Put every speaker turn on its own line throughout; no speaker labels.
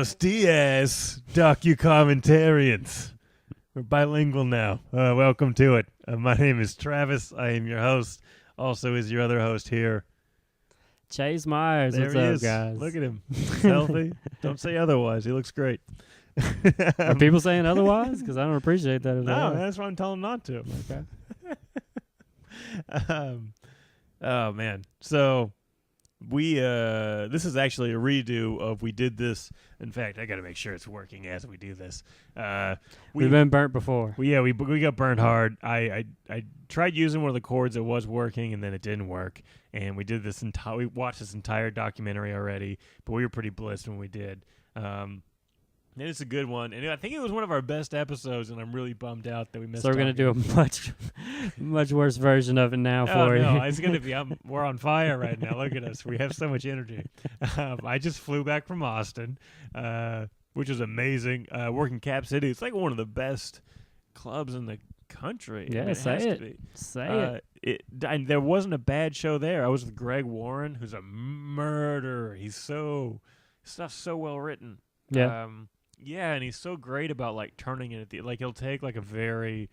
Buenos dias, Docu-Commentarians. We're bilingual now. Welcome to it. My name is Travis. I am your host. Also is your other host here.
Chase Myers.
There
What's
he
up,
is.
guys?
Look at him. He's healthy. Don't say otherwise. He looks great.
Are people saying otherwise? Because I don't appreciate that at all.
No, that's why I'm telling them not to.
Okay.
Oh, man. So... this is actually a redo of we did this. In fact, I got to make sure it's working as we do this.
We've been burnt before.
We got burned hard. I tried using one of the chords that was working, and then it didn't work. And we did this we watched this entire documentary already, but we were pretty blissed when we did. And it's a good one, and I think it was one of our best episodes, and I'm really bummed out that we missed.
So we're gonna do a much worse version of it now for you.
No, it's gonna be. We're on fire right now. Look at us. We have so much energy. I just flew back from Austin, which was amazing. Working Cap City. It's like one of the best clubs in the country.
Yeah,
I mean,
say it.
to be.
Say it.
And there wasn't a bad show there. I was with Greg Warren, who's a murderer. He's stuff's so well written.
Yeah.
Yeah, and he's so great about like turning it he'll take like a very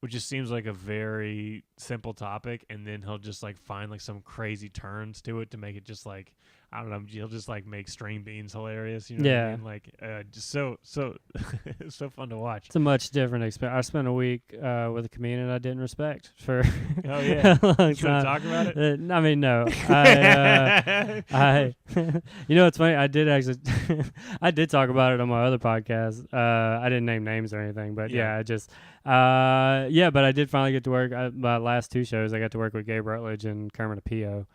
which just seems like a very simple topic, and then he'll just like find like some crazy turns to it to make it just like, I don't know, he'll just like make string beans hilarious, you know what I mean? Like just so it's so fun to watch.
It's a much different experience. I spent a week with a comedian I didn't respect for
Oh yeah.
a long
You want to
time.
talk about it?
I mean, no. I you know, it's funny. I did actually, I did talk about it on my other podcast. I didn't name names or anything, but
Yeah.
but I did finally get to work. My last two shows, I got to work with Gabe Rutledge and Kermit Apio,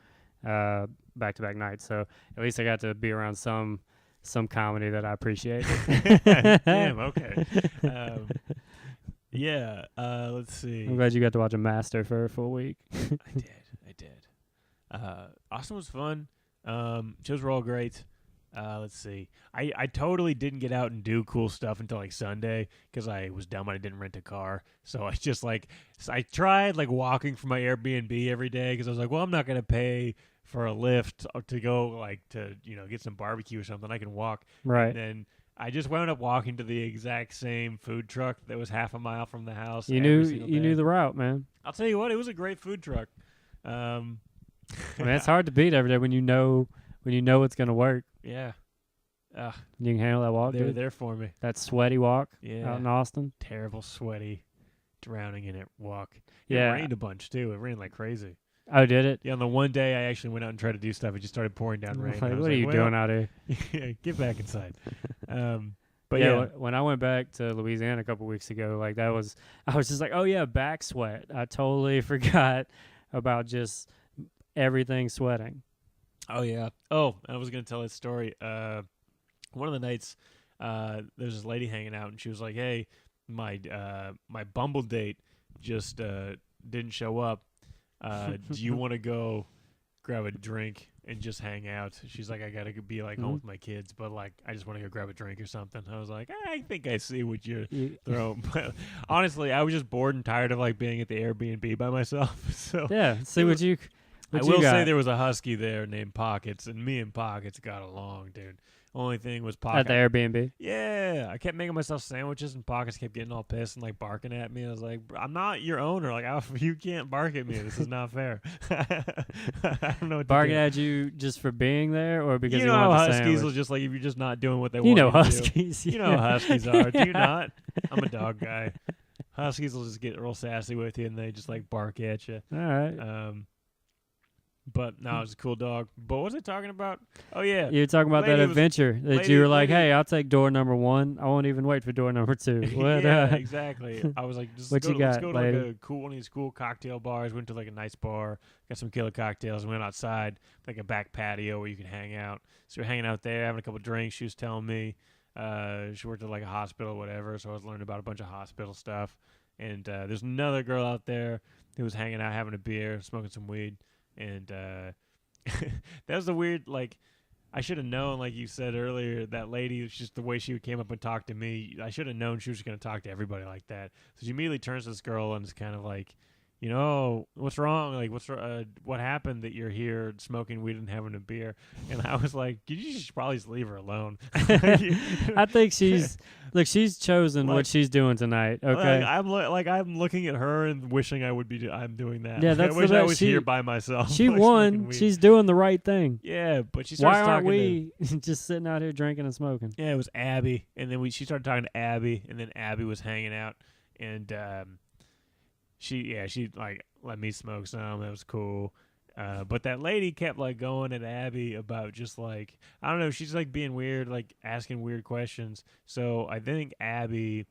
back-to-back nights. So at least I got to be around some comedy that I appreciate.
Damn. Okay. Yeah. Let's see.
I'm glad you got to watch a master for a full week.
I did. Austin was fun. Shows were all great. Let's see. I totally didn't get out and do cool stuff until like Sunday because I was dumb and I didn't rent a car. So I just I tried like walking from my Airbnb every day because I was like, well, I'm not going to pay for a Lyft to go like to, get some barbecue or something. I can walk.
Right.
And then I just wound up walking to the exact same food truck that was half a mile from the house.
You knew the route, man.
I'll tell you what, it was a great food truck.
I mean, it's hard to beat every day when you know it's gonna work.
Yeah.
You can handle that walk.
They were
dude.
there for me.
That sweaty walk
Yeah.
out in Austin.
Terrible, sweaty, drowning in it walk.
Yeah.
It rained a bunch, too. It rained like crazy.
Oh, did it?
Yeah, on the one day I actually went out and tried to do stuff, it just started pouring down rain.
Like,
I was
what are you doing out here?
Yeah, get back inside. But
yeah, when I went back to Louisiana a couple weeks ago, I was just like, oh yeah, back sweat. I totally forgot about just everything sweating.
Oh, yeah. Oh, I was going to tell this story. One of the nights, there's this lady hanging out, and she was like, hey, my Bumble date just didn't show up. Do you want to go grab a drink and just hang out? She's like, I got to be home with my kids, but I just want to go grab a drink or something. I was like, I think I see what you're throwing. But honestly, I was just bored and tired of being at the Airbnb by myself. So
yeah, see what you
I will say there was a husky there named Pockets, and me and Pockets got along, dude. Only thing was Pockets.
At the Airbnb?
Yeah. I kept making myself sandwiches, and Pockets kept getting all pissed and barking at me. I was like, I'm not your owner. You can't bark at me. This is not fair. I don't know what
barking
to do.
at you just for being there, or because
you
you
know
want
how
the
huskies
sandwich?
will just if you're just not doing what they
You
want
know
you to
huskies.
do. You know how huskies are. Do you not? I'm a dog guy. Huskies will just get real sassy with you, and they just bark at you.
All right.
But no, it was a cool dog. But what was I talking about? Oh yeah,
you were talking about that adventure that you were like, hey, I'll take door number 1. I won't even wait for door number 2. What,
yeah, exactly. I was like,
let's go to
a cool one of these cool cocktail bars. Went to a nice bar, got some killer cocktails, and went outside a back patio where you could hang out. So we're hanging out there, having a couple drinks. She was telling me she worked at a hospital or whatever, so I was learning about a bunch of hospital stuff. And there's another girl out there who was hanging out, having a beer, smoking some weed. And that was the weird, I should have known, like you said earlier, that lady, it's just the way she came up and talked to me. I should have known she was going to talk to everybody like that. So she immediately turns to this girl and is kind of you know, what's wrong? Like, what happened that you're here smoking weed and having a beer? And I was like, you should probably just leave her alone.
I think she's chosen
Like-
what she's doing tonight. Okay.
I'm looking at her and wishing I'm doing that.
Yeah,
Like,
that's
I wish
the
I
best.
was here by myself.
She
like, smoking
won.
weed.
She's doing the right thing.
Yeah, but she starts
Why aren't
talking to,
we just sitting out here drinking and smoking?
yeah, it was Abby, and then she started talking to Abby, and then Abby was hanging out, and she like let me smoke some. That was cool. But that lady kept like going at Abby about just like, I don't know, she's like being weird, like asking weird questions. So I think Abby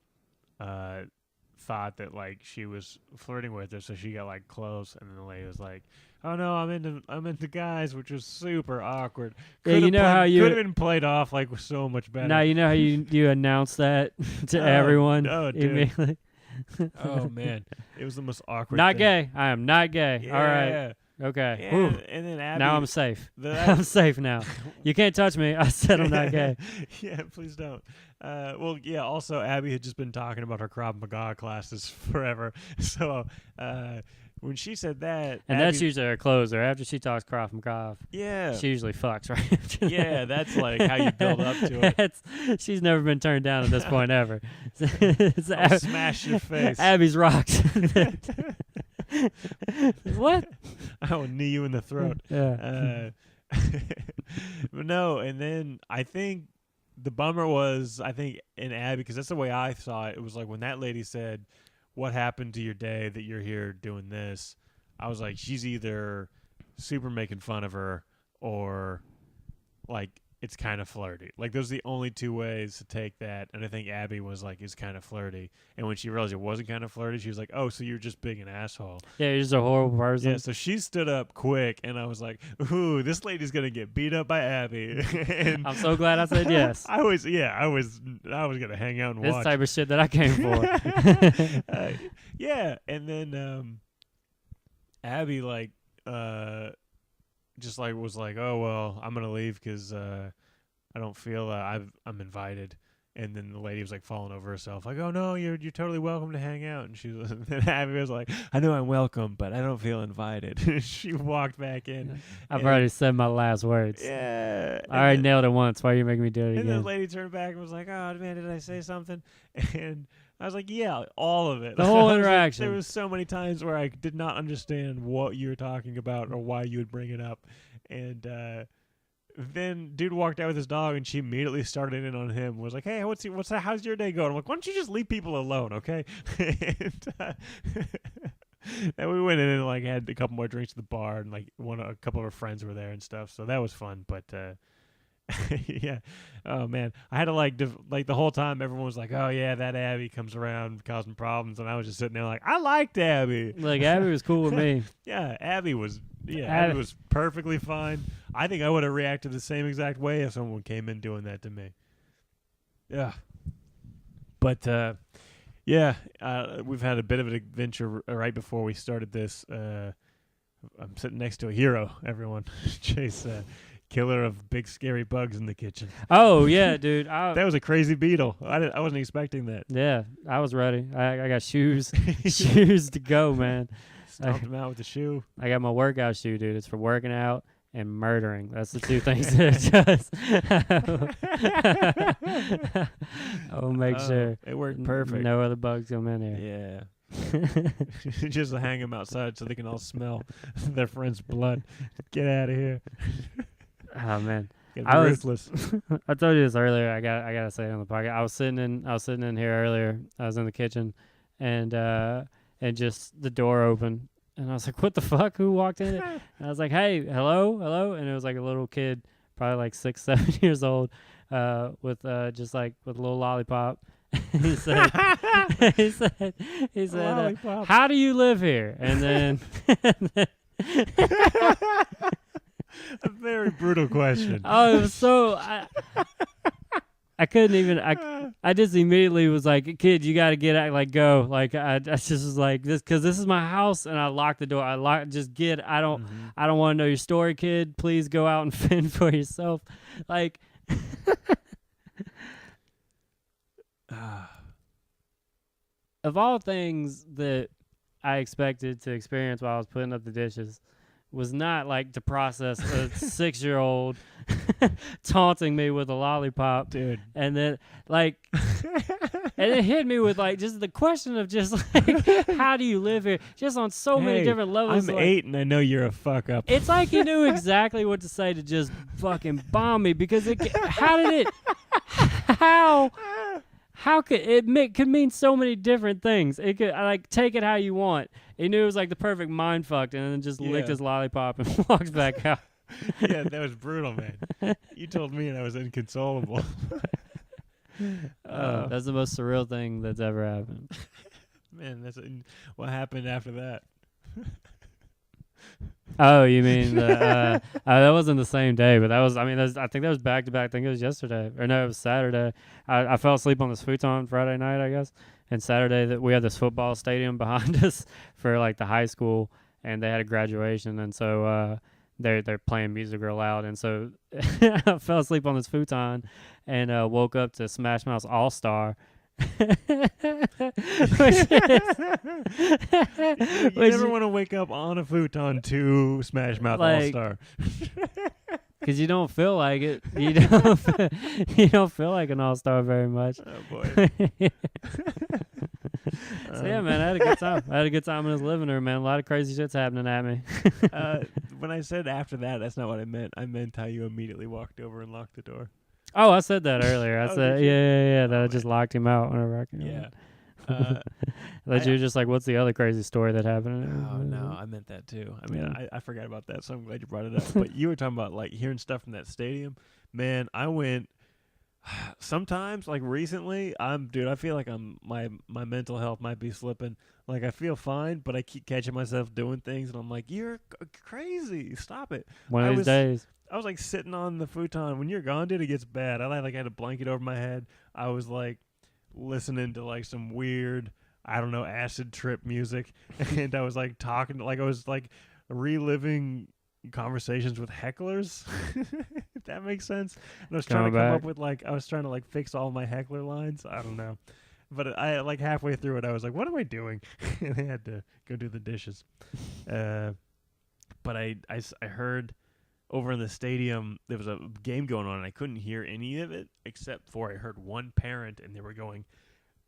thought that like she was flirting with her, so she got like close, and then the lady was like, "Oh no, I'm into guys," which was super awkward.
Yeah, you know how you
could have been played off like so much better.
Now you know how you announce that to everyone
oh, dude.
immediately.
Oh man, it was the most awkward.
Not
thing.
gay. I am not gay.
Yeah.
All right. Okay.
Yeah,
Whew.
and then Abby.
Now I'm safe.
the-
I'm safe now. You can't touch me. I said I'm not gay.
Yeah, please don't. Well, yeah. Also, Abby had just been talking about her Krav Maga classes forever. So when she said that,
And
Abby,
that's usually her closer. After she talks Krav Maga,
yeah,
she usually fucks, right? After
yeah.
that.
That's like how you build up to it.
She's never been turned down at this point ever. It's
I'll smash your face.
Abby's rocks. What?
I will knee you in the throat.
Yeah.
But no, and then I think the bummer was, I think in Abby, because that's the way I saw it. It was like when that lady said, "What happened to your day that you're here doing this?" I was like, she's either super making fun of her or like it's kind of flirty. Like those are the only two ways to take that. And I think Abby was like, is kind of flirty. And when she realized it wasn't kind of flirty, she was like, "Oh, so you're just being an asshole."
Yeah, you're just a horrible person.
Yeah, so she stood up quick, and I was like, "Ooh, this lady's gonna get beat up by Abby." And
I'm so glad I said yes.
I was gonna hang out and
This
watch.
type of shit that I came for.
Yeah, and then Abby like just like was like, "Oh well, I'm gonna leave because I don't feel I'm invited." And then the lady was like falling over herself, like, "Oh no, you're totally welcome to hang out." And she was, and then Abby was like, "I know I'm welcome, but I don't feel invited." She walked back in.
I've
and-
already said my last words.
Yeah.
I already nailed it once. Why are you making me do it
And then the
again?
lady turned back and was like, "Oh man, did I say something?" And I was like, "Yeah, all of it."
The whole
I was like,
interaction.
there was so many times where I did not understand what you were talking about or why you would bring it up, and then dude walked out with his dog, and she immediately started in on him. Was like, "Hey, how's your day going?" I'm like, "Why don't you just leave people alone, okay?" And and we went in and like had a couple more drinks at the bar, and like a couple of our friends were there and stuff, so that was fun. But yeah, oh man, I had to like the whole time everyone was like, "Oh yeah, that Abby comes around causing problems," and I was just sitting there like, I liked Abby.
Like, Abby was cool with me.
Yeah, Abby was perfectly fine. I think I would have reacted the same exact way if someone came in doing that to me. Yeah. But yeah, we've had a bit of an adventure right before we started this. I'm sitting next to a hero, everyone. Chase, killer of big scary bugs in the kitchen.
Oh, yeah, dude.
That was a crazy beetle. I wasn't expecting that.
Yeah, I was ready. I got shoes to go, man.
Stomped him out with the shoe.
I got my workout shoe, dude. It's for working out and murdering. That's the two things that it does. I'll make sure
It worked perfect.
no other bugs come in here.
Yeah. Just hang them outside so they can all smell their friend's blood. Get out of here.
Oh man,
Get
I was-
ruthless.
I told you this earlier. I gotta say it on the podcast. I was sitting in here earlier. I was in the kitchen, and just the door opened, and I was like, "What the fuck? Who walked in?" And I was like, "Hey, hello," and it was like a little kid, probably like 6, 7 years old, with a little lollipop. he said,
Lollipop.
"How do you live here?" And then.
A very brutal question.
Oh, it was so I couldn't even. I just immediately was like, "Kid, you got to get out, like go." Like I just was like this because this is my house, and I locked the door. Just get. I don't want to know your story, kid. Please go out and fend for yourself. Like, of all things that I expected to experience while I was putting up the dishes was not like to process a 6-year-old taunting me with a lollipop,
dude.
and then like, and it hit me with like just the question of just like, how do you live here? Just on so many different levels.
I'm
like,
8 and I know you're a fuck up.
It's like he knew exactly what to say to just fucking bomb me because how could it could mean so many different things. It could like take it how you want. He knew it was like the perfect mind fucked, and then just licked his lollipop and walked back out.
Yeah, that was brutal, man. You told me and I was inconsolable.
That's the most surreal thing that's ever happened.
Man, what happened after that?
Oh, you mean that wasn't the same day, but that was. I mean, I think that was back to back. I think it was yesterday, or no, it was Saturday. I fell asleep on this futon Friday night, I guess, and Saturday that we had this football stadium behind us for like the high school, and they had a graduation, and so they're playing music real loud, and so I fell asleep on this futon, and woke up to Smash Mouth's All Star.
You never want to wake up on a futon to Smash Mouth
like,
All-Star.
Because you don't feel like it. You don't feel like an all-star very much.
Oh, boy.
So, yeah, man, I had a good time. I had a good time in his living room, man. A lot of crazy shit's happening at me.
When I said after that, that's not what I meant. I meant how you immediately walked over and locked the door.
Oh, I said that earlier. I said, yeah, that I just
man.
locked him out whenever I came
Yeah.
That you were just like, what's the other crazy story that happened?
Oh, no, I meant that too. I mean, I forgot about that, so I'm glad you brought it up. But you were talking about, like, hearing stuff from that stadium. Man, I went, sometimes, like, recently, I feel like my mental health might be slipping. Like, I feel fine, but I keep catching myself doing things, and I'm like, you're crazy. Stop it.
One of these days.
I was, like, sitting on the futon. When you're gone, dude, it gets bad. I, like, had a blanket over my head. I was, like, listening to, like, some weird, I don't know, acid trip music. And I was, like, talking, like, I was, like, reliving conversations with hecklers, if that makes sense. And I was trying to come up with, like, fix all my heckler lines. I don't know. But I, like, halfway through it, I was like, what am I doing? And I had to go do the dishes. But I heard over in the stadium, there was a game going on, and I couldn't hear any of it except for I heard one parent, and they were going,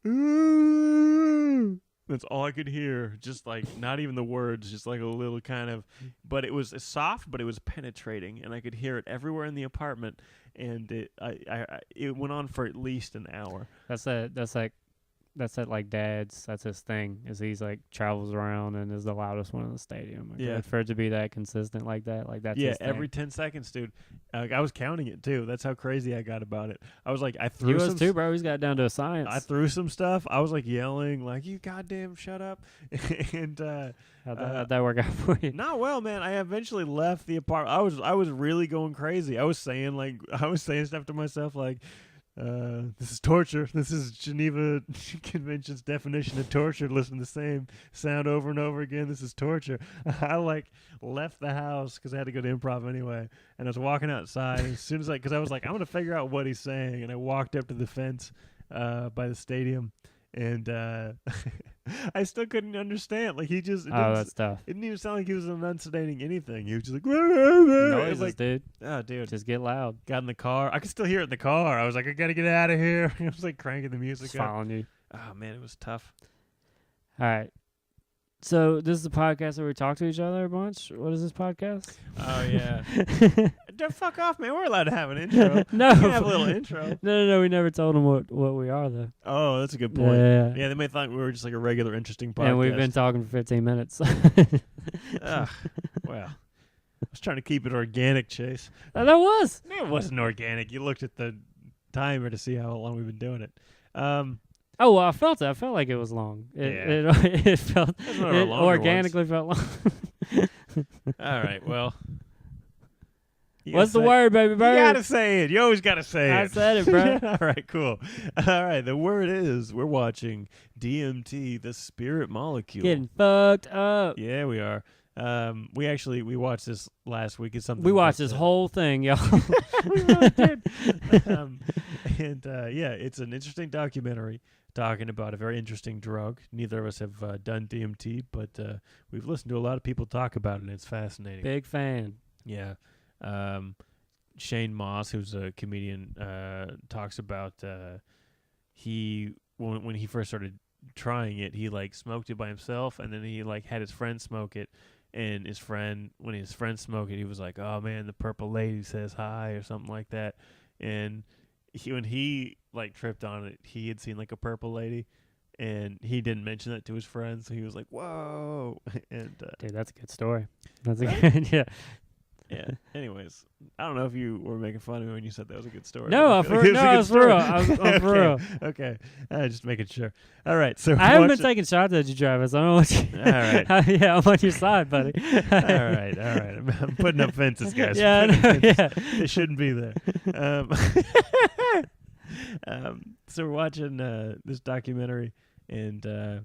ooh. That's all I could hear. Just like, not even the words, just like a little kind of, but it was soft, but it was penetrating, and I could hear it everywhere in the apartment, and it went on for at least an hour.
That's like dad's. That's his thing. Is he's like travels around and is the loudest one in the stadium. Like,
yeah,
for it to be that consistent like that, like that's
yeah.
his thing.
Every 10 seconds, dude. I was counting it too. That's how crazy I got about it. I was like, I threw.
He was too, bro. He's got it down to a science.
I threw some stuff. I was like yelling, like, "You goddamn shut up!" And
how'd that work out for you?
Not well, man. I eventually left the apartment. I was really going crazy. I was saying stuff to myself like, this is torture. This is Geneva Convention's definition of torture. Listen to the same sound over and over again. This is torture. I like left the house because I had to go to improv anyway, and I was walking outside. And as soon as because I was like, I'm gonna figure out what he's saying, and I walked up to the fence by the stadium, and I still couldn't understand. Like, he just
that's tough.
It didn't even sound like he was enunciating anything. He was just like, noises,
like, dude.
Oh, dude,
just get loud.
Got in the car. I could still hear it in the car. I was like, I gotta get out of here. I was like cranking the music up.
Following you.
Oh man, it was tough.
All right. So this is a podcast where we talk to each other a bunch. What is this podcast?
Oh yeah. Don't fuck off, man. We're allowed to have an intro.
No,
we can have a little intro.
No. We never told them what we are though.
Oh, that's a good point.
Yeah,
they may think we were just like a regular, interesting podcast.
And we've been talking for 15 minutes.
Well, I was trying to keep it organic, Chase.
That was.
It wasn't organic. You looked at the timer to see how long we've been doing it.
Oh, well, I felt it. I felt like it was long. It felt. It organically felt long.
All right. Well.
What's the word, baby bird?
You gotta say it. You always gotta say it.
I said it, bro.
All right, cool. All right, the word is we're watching DMT, the spirit molecule.
Getting fucked up.
Yeah, we are. We watched this last week. It's something
we watched this whole thing, y'all.
We really did. And yeah, it's an interesting documentary talking about a very interesting drug. Neither of us have done DMT, but we've listened to a lot of people talk about it, and it's fascinating.
Big fan.
Yeah. Shane Moss, who's a comedian, talks about he when he first started trying it, he like smoked it by himself, and then he like had his friend smoke it, and when his friend smoked it, he was like, "Oh man, the purple lady says hi" or something like that, and when he like tripped on it, he had seen like a purple lady. And he didn't mention that to his friends, so he was like, "Whoa!" And
Dude, that's a good story. That's a
right?
good, yeah.
Yeah. Anyways, I don't know if you were making fun of me when you said that was a good story.
No,
I feel like it was a
I
good
was for
story.
real. I'm for
Okay.
real.
Okay. Just making sure. All right. So
I haven't been
watch it-
taking shots at you, Travis. I don't know what you.
All right.
Yeah, I'm on your side, buddy.
All right. I'm putting up fences, guys.
Yeah, I
Putting
know,
up fences.
yeah.
They shouldn't be there. So we're watching this documentary, and the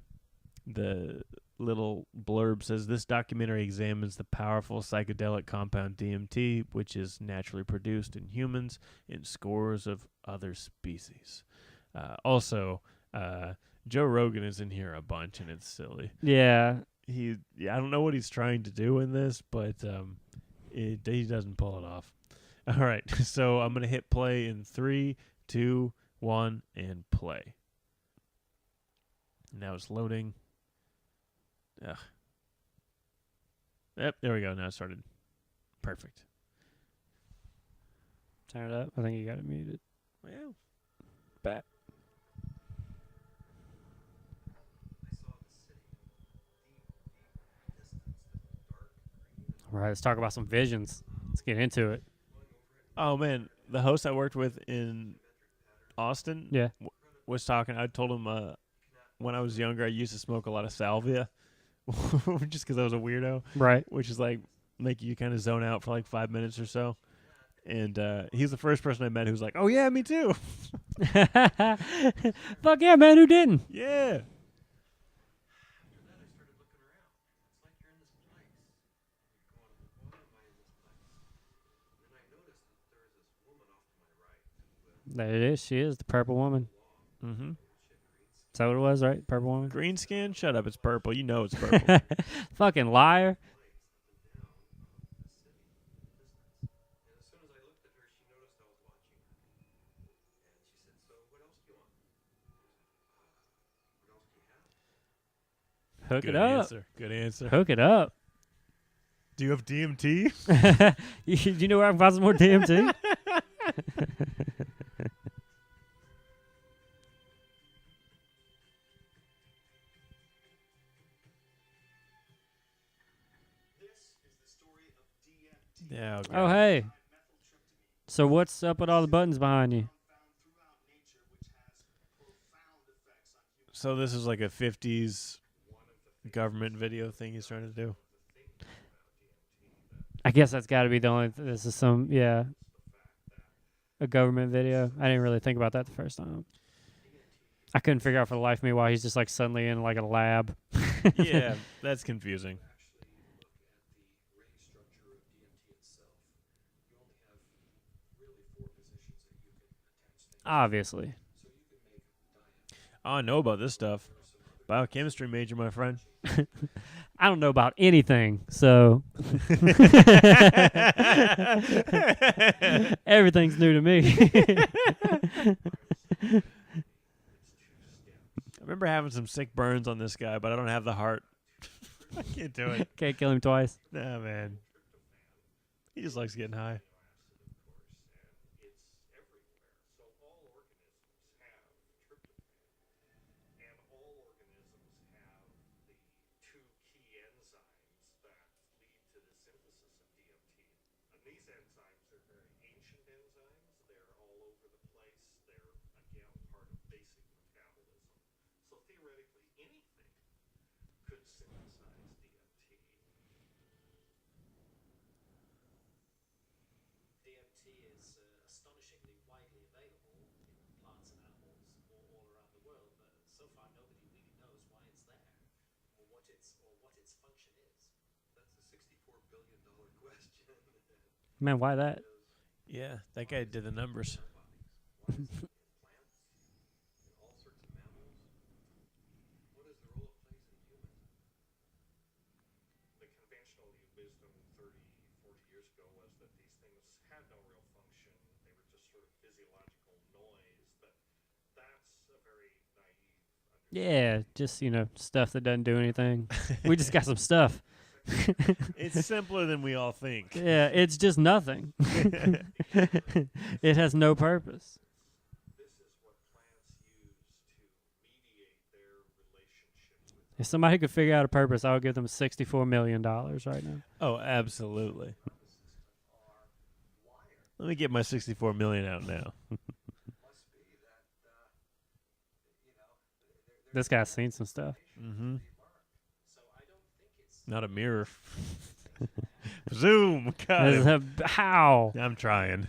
little blurb says this documentary examines the powerful psychedelic compound DMT, which is naturally produced in humans and scores of other species. Also, Joe Rogan is in here a bunch, and it's silly.
Yeah.
I don't know what he's trying to do in this, but he doesn't pull it off. All right, so I'm gonna hit play in 3, 2, 1, and play. Now it's loading. Ugh. Yep, there we go. Now it started. Perfect.
Turn it up. I think you got it muted.
Well,
Back. All right, let's talk about some visions. Let's get into it.
oh man, the host I worked with in Austin
Yeah.
was talking. I told him when I was younger, I used to smoke a lot of salvia, just because I was a weirdo,
Right.
which is like make you kind of zone out for like 5 minutes or so. And he's the first person I met who's like, "Oh yeah, me too."
Fuck yeah, man. Who didn't?
Yeah.
There it is. She is the purple woman.
Mm-hmm.
Is that what it was, right? Purple woman?
Green skin? Shut up. It's purple. You know it's purple.
Fucking liar. Hook
Good
it up.
answer. Good answer.
Hook it up.
Do you have DMT?
you know where I can find some more DMT?
Yeah. Okay.
Oh, hey. So what's up with all the buttons behind you?
So this is like a 50s government video thing he's trying to do.
I guess that's got to be the only. This is some, yeah, a government video. I didn't really think about that the first time. I couldn't figure out for the life of me why he's just like suddenly in like a lab.
Yeah, that's confusing.
Obviously.
Oh, I know about this stuff. Biochemistry major, my friend.
I don't know about anything, so everything's new to me.
I remember having some sick burns on this guy, but I don't have the heart. I can't do it.
Can't kill him twice.
Nah, man. He just likes getting high.
Man, why that?
Yeah, that guy did the numbers.
Yeah, just stuff that doesn't do anything. We just got some stuff.
It's simpler than we all think.
Yeah, it's just nothing. It has no purpose. If somebody could figure out a purpose, I would give them $64 million right now.
Oh, absolutely. Let me get my 64 million out now.
This guy's seen some stuff.
Mm-hmm. Not a mirror. Zoom. Got him.
How?
I'm trying.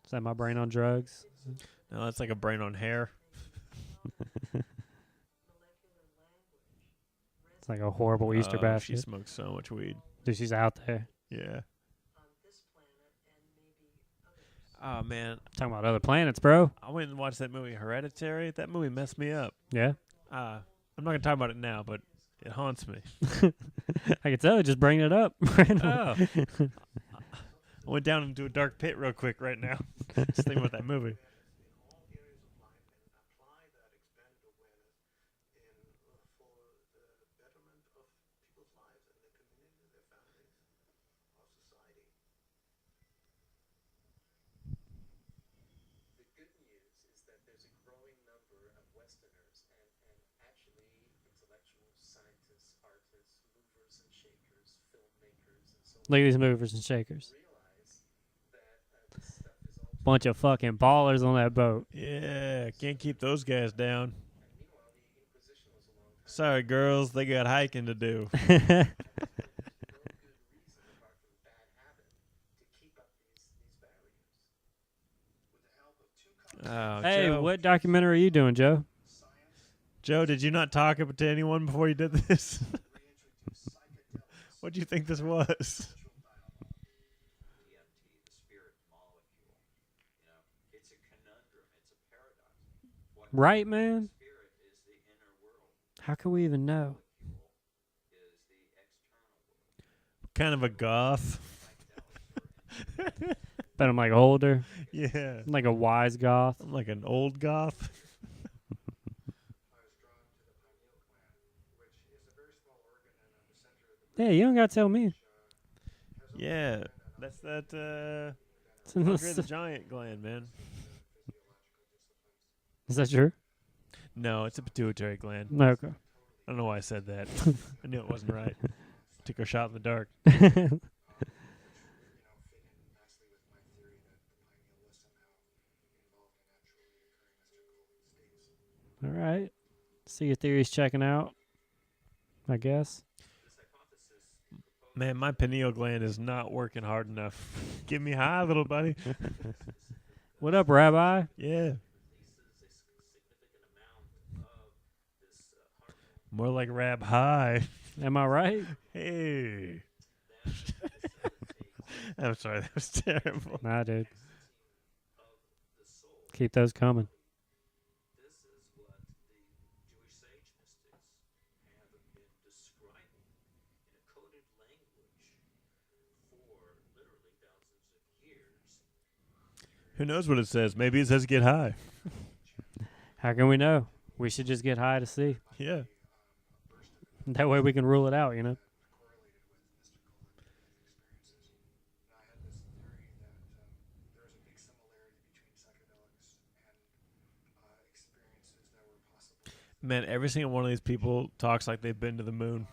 Is that my brain on drugs?
No, that's like a brain on hair.
It's like a horrible Easter basket.
She smokes so much weed.
Dude, she's out there.
Yeah. Oh, man.
Talking about other planets, bro.
I went and watched that movie Hereditary. That movie messed me up.
Yeah?
I'm not going to talk about it now, but it haunts me.
I can tell. Just bringing it up.
Oh. I went down into a dark pit real quick right now. Just thinking about that movie.
Look at these movers and shakers. Bunch of fucking ballers on that boat.
Yeah, can't keep those guys down. Sorry, girls, they got hiking to do. Oh,
Hey,
Joe.
what documentary are you doing, Joe?
Joe, did you not talk to anyone before you did this? What do you think this was?
Right, man? How can we even know?
Kind of a goth.
But I'm like older.
Yeah.
I'm like a wise goth.
I'm like an old goth.
Yeah, you don't gotta tell me.
Yeah. That's that
It's in
Andre the
the-
Giant gland, man.
Is that true?
No, it's a pituitary gland.
No, okay.
I don't know why I said that. I knew it wasn't right. Took a shot in the dark.
All right. See your theories checking out, I guess.
Man, my pineal gland is not working hard enough. Get me high, little buddy.
What up, Rabbi?
Yeah. More like Rab High.
Am I right?
Hey. I'm sorry, that was terrible.
Nah, dude. Keep those coming.
Who knows what it says? Maybe it says get high.
How can we know? We should just get high to see.
Yeah.
That way we can rule it out, you know?
Man, every single one of these people talks like they've been to the moon.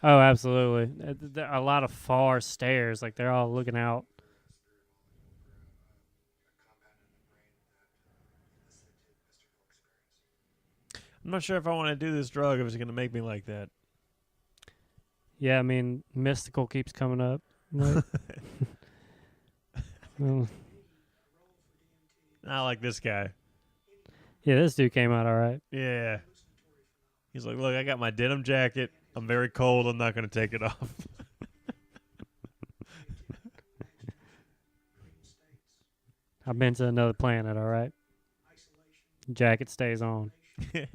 Oh, absolutely. A lot of far stares. Like, they're all looking out.
I'm not sure if I want to do this drug if it's going to make me like that.
Yeah, I mean, mystical keeps coming up. Right? Well,
Not like this guy.
yeah, this dude came out all right.
Yeah. He's like, look, I got my denim jacket. I'm very cold. I'm not going to take it off.
I've been to another planet, all right? Jacket stays on. It's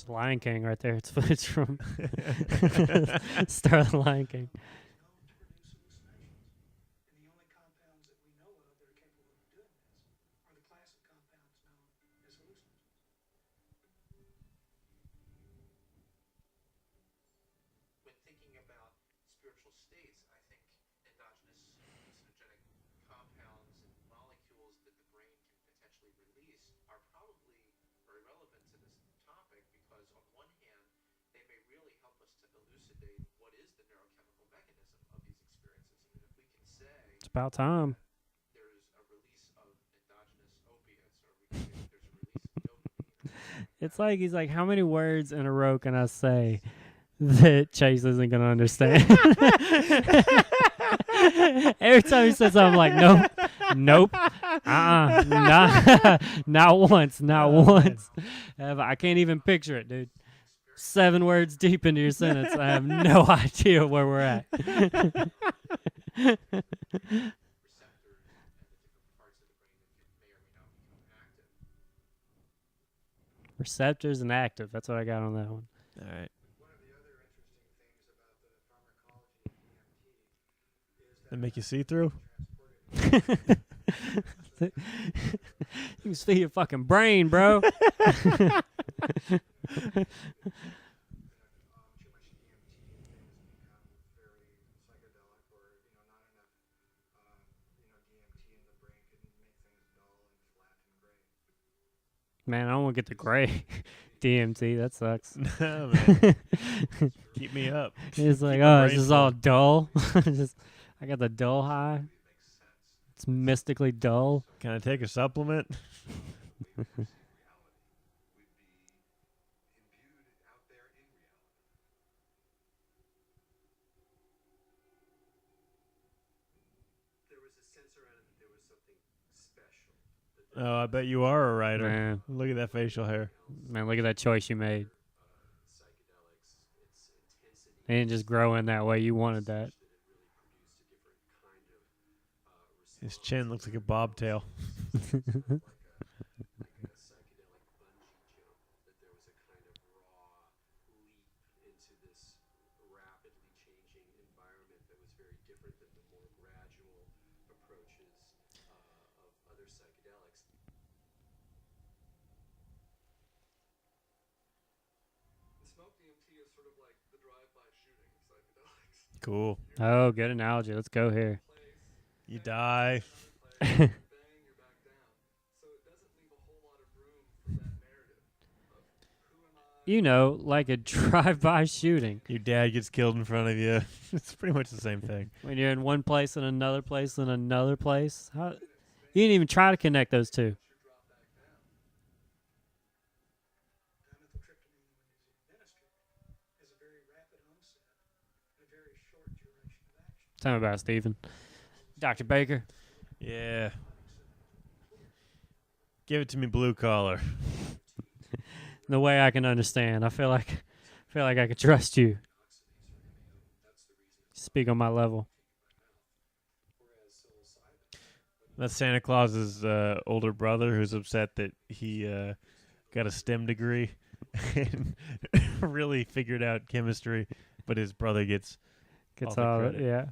Lion King right there. It's from Star of the Lion King.
When thinking about spiritual states, I think endogenous hallucinogenic compounds and molecules that the brain can potentially release are probably very relevant to this topic because, on one hand, they may really help us to elucidate what is the neurochemical mechanism of these experiences. I mean, if we can say
It's about time.
there's a release of endogenous opiates, or we can say that there's a release of dopamine.
It's like he's like, how many words in a row can I say that Chase isn't gonna understand? Every time he says something, I'm like, nope, not once, not once. I can't even picture it, dude. 7 words deep into your sentence, I have no idea where we're at.
Receptors and the different parts of the brain that may or may not become active.
Receptors and active. That's what I got on that one.
All right.
One of the other interesting things about the pharmacology of DMT is
That make you see through?
You can see your fucking brain, bro.
too much DMT, things become very psychedelic, or not enough DMT in the brain could make things dull and flat and gray.
Man, I don't want to get the gray DMT. That sucks.
No, man. Keep me up.
It's like,
Keep my
oh, it's
brain
just all dull. I got the dull high. It's mystically dull.
Can I take a supplement? Oh, I bet you are a writer.
Man,
Look at that facial hair.
look at that choice you made. It didn't just grow in that way. You wanted that.
His chin looks like a bobtail. Cool.
Oh, good analogy. Let's go here.
You die.
Like a drive-by shooting.
Your dad gets killed in front of you. It's pretty much the same thing.
When you're in one place and another place and another place. You didn't even try to connect those two. Tell me about it, Stephen. Dr. Baker.
Yeah. Give it to me blue collar.
The way I can understand. I feel like I could trust you. Speak on my level.
That's Santa Claus's older brother who's upset that he got a STEM degree and really figured out chemistry, but his brother gets
Gets
all the
all it,
credit.
yeah.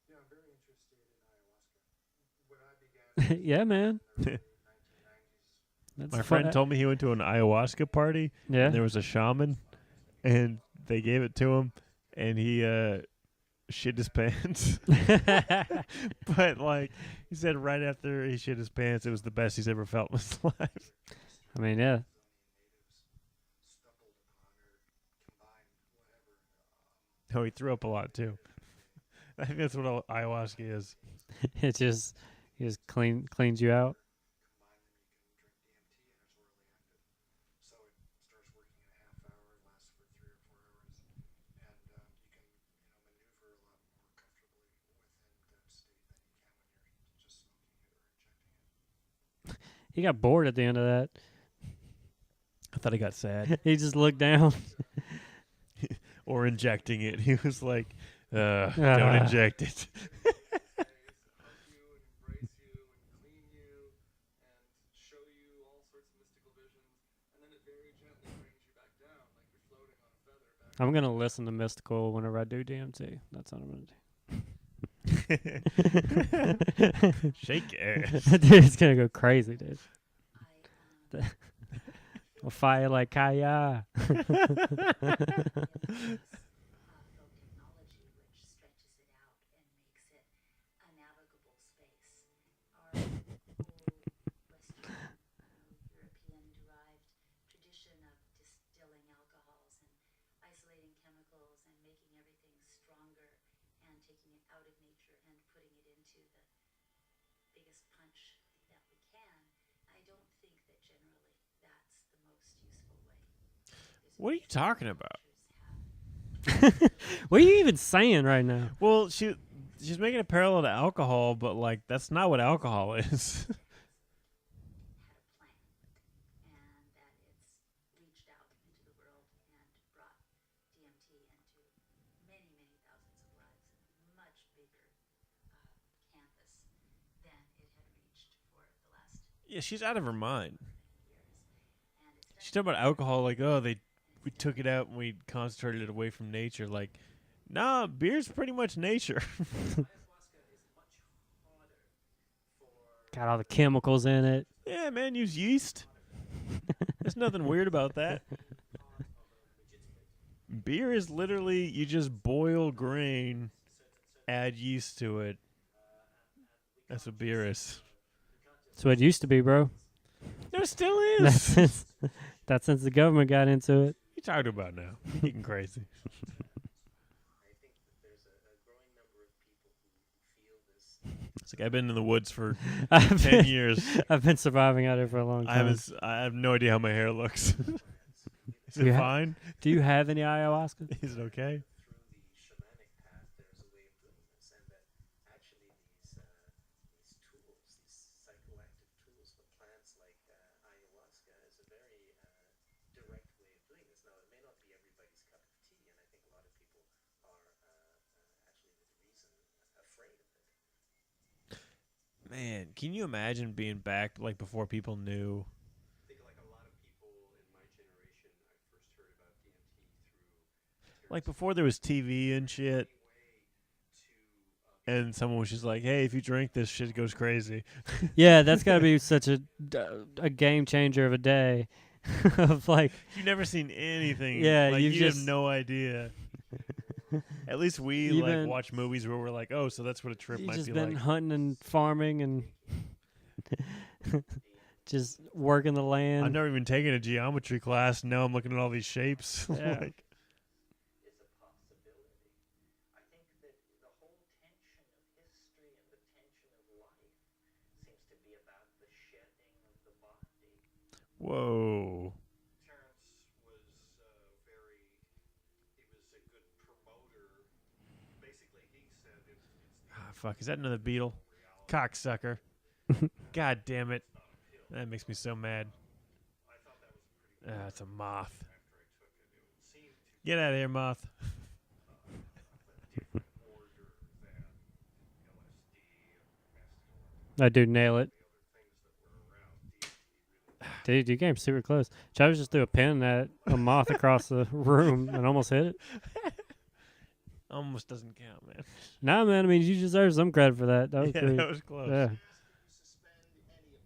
Yeah, I'm very interested in ayahuasca. When I began
Yeah, man.
in the early 1990s,
That's
My
fun.
friend told me he went to an ayahuasca party.
Yeah.
And there was a shaman, and they gave it to him, and he shit his pants. But like he said, right after he shit his pants, it was the best he's ever felt in his life.
I mean, yeah.
stumbled upon or combined whatever.
Oh, he threw up a lot too. I think that's what ayahuasca is.
It just cleans you out. He got bored at the end of that.
I thought he got sad.
He just looked down.
Or injecting it. He was like, Don't inject it.
hug you and embrace you and clean you and show you all sorts of mystical visions, and then it very gently brings you back down like you're floating on a feather back.
I'm gonna listen to mystical whenever I do DMT. That's what I'm gonna do.
Shake your ass.
Dude, it's gonna go crazy, dude. We'll fire like Kaya.
Folk technology which stretches it out and makes it a navigable space. Our whole Western European-derived tradition of distilling alcohols and isolating chemicals and making everything stronger and taking it out of nature and putting it into the biggest punch that we can, I don't think that generally that's the most useful way.
What are you talking about?
What are you even saying right now?
Well, she's making a parallel to alcohol, but like that's not what alcohol is.
Had a plan, and that it's reached out into the world and brought DMT into many, many thousands of lives, much bigger canvas than it had reached for the last
Yeah, she's out of her mind.
years. And it's
She's talking about alcohol like, oh, we took it out and we concentrated it away from nature. Like, nah, beer's pretty much nature.
Ayahuasca is much harder for
Got all the chemicals in it.
Yeah, man, use yeast. There's nothing weird about that.
part of a legitimate
Beer is literally you just boil grain, add yeast to it. That's what beer is.
That's what it used to be, bro.
There still
That's
is.
that's since the government got into it.
What you talking about now? You're getting crazy.
I think that there's a growing number of people who feel this.
It's like I've been in the woods for
I've
10
been,
years.
I've been surviving out here for a long time.
I have no idea how my hair looks. Is it
You ha-
fine?
Do you have any ayahuasca?
Is it okay?
Through the shamanic path, there's a way of doing this, and that actually these tools, these psychoactive tools for plants like ayahuasca, is a very direct way of doing this. Now, it may not be everybody's cup of tea, and I think a lot of people are actually, with reason, afraid of it.
Man, can you imagine being back like before people knew?
I think like a lot of people in my generation, I first heard about DMT through
Like before there was TV and shit, and someone was just like, "Hey, if you drink this, shit goes crazy."
Yeah, that's got to be such a game changer of a day. Of like,
You've never seen anything.
Yeah,
like,
you've
you have
just-
no idea. At least we
Even-
like watch movies where we're like, "Oh, so that's what a trip
you've
might
just
be
been
like."
hunting and farming and just working the land.
I've never even taken a geometry class. Now I'm looking at all these shapes.
Yeah.
Like,
is a possibility. I think that the whole tension of history and the tension of life seems to be about the shedding of the body.
whoa.
Terrence was he was a good promoter. Basically, he said it's the
Ah, fuck. Is that another beetle? Cocksucker. God damn it. That makes me so mad.
I thought that was a pretty
It's a moth.
after I took it. It seemed to
Get out of here, moth.
be a different order than LSD and mescaline
I do nail it.
and the other things that were around. DMT really
Dude, you came super close. Travis just threw a pin at a moth across the room and almost hit it.
Almost doesn't count, man.
Nah, man. I mean, you deserve some credit for that. That was
Yeah,
pretty.
that was close.
Yeah.
suspend any opinions,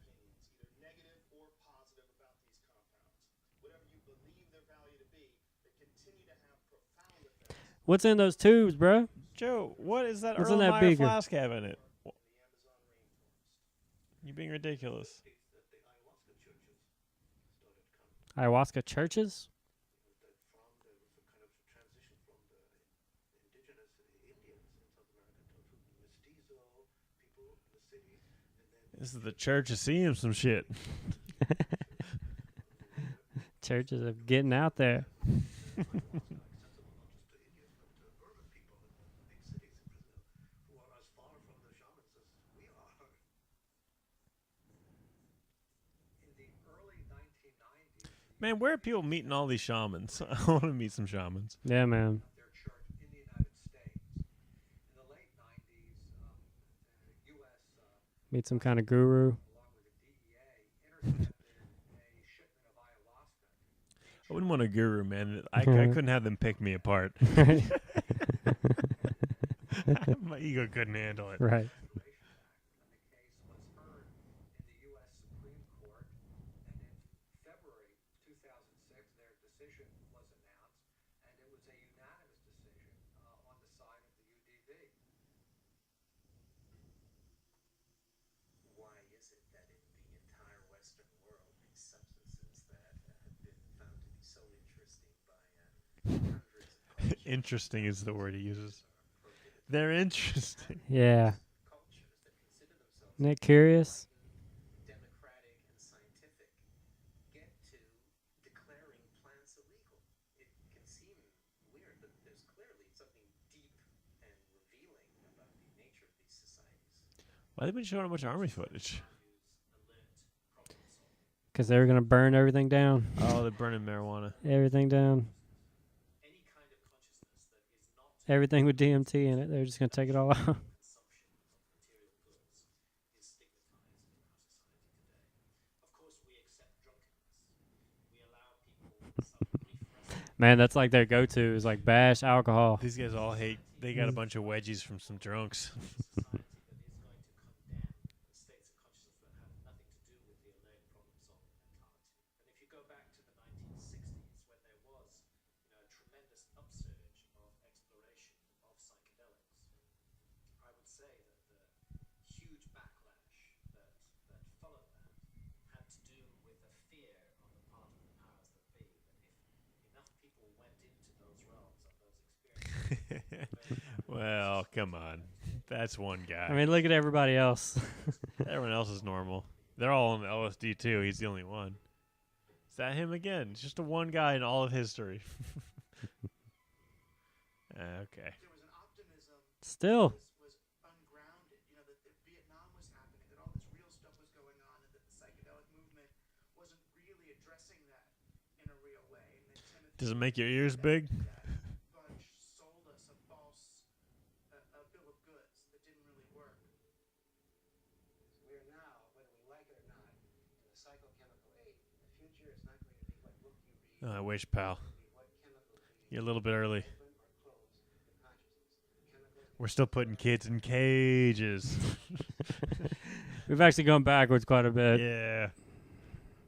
either negative or positive, about these compounds. Whatever you believe their value to be, they continue to have profound effects
What's in those tubes, bro?
Joe, what is that
What's in that
Erlenmeyer
beaker?
flask having it?
on the Amazon rainforest.
You being ridiculous.
The ayahuasca churches started coming.
Ayahuasca churches?
There was a kind of transition from the indigenous Indians in South America to mestizo people in the city, and then
This is the church of seeing some shit.
Churches of getting out there.
accessible not just to Indians but to urban people in the big cities in Brazil who are as far from the shamans as we are. In the early 1990s,
Man, where are people meeting all these shamans? I want to meet some shamans.
Yeah, man.
their church in the United States,
Meet some kind of guru.
along with the DEA, intercepted a shipment of ayahuasca.
I wouldn't want a guru, man. I couldn't have them pick me apart.
Right.
My ego couldn't handle it.
Right.
The case was heard in the U.S. Supreme Court, and in February 2006, their decision was announced, and it was a unanimous decision on the side of the UDV. Why is it that in the entire Western world, these substances that have been found to be so interesting by hundreds of cultures,
Interesting is the word he uses. They're interesting.
Yeah.
cultures that consider themselves
Isn't that curious?
democratic and scientific, get to declaring plants illegal? It can seem weird, but there's clearly something deep and revealing about the nature of these societies.
Why have they been showing a bunch of army footage?
Because they were going to burn everything down.
Oh, they're burning marijuana.
Everything down.
Any kind of consciousness that is not
Everything with DMT in it. They're just going to take it all out.
consumption of material goods is stigmatized in our society today. Of course, we accept drunkenness. We allow people some brief rest.
Man, that's like their go-to is like bash alcohol.
These guys all hate. They got a bunch of wedgies from some drunks.
Society that is going to condemn states of consciousness that have nothing to do with the alleged problem-solving mentality. And if you go back to the 1960s, when there was, a tremendous upsurge of exploration of psychedelics, I would say that the huge backlash that followed that had to do with a fear on the part of the powers that be that if enough people went into those realms and those experiences.
Well, come on. That's one guy.
I mean, look at everybody else.
Everyone else is normal. They're all on the LSD too. He's the only one. Is that him again? It's just a one guy in all of history. Okay.
There was an optimism
Still.
was ungrounded. That Vietnam was happening, that all this real stuff was going on, and that the psychedelic movement wasn't really addressing that in a real way. And then Timothy
Does it make your ears big?
that bunch sold us a false a bill of goods that didn't really work. We are now, whether we like it or not, in the psychochemical age. The future is not going to be what book you read.
Oh, I wish, pal.
What chemical
You're a little bit early.
open or close your consciousness. Chemicals
We're still putting kids in cages.
We've actually gone backwards quite a bit.
Yeah.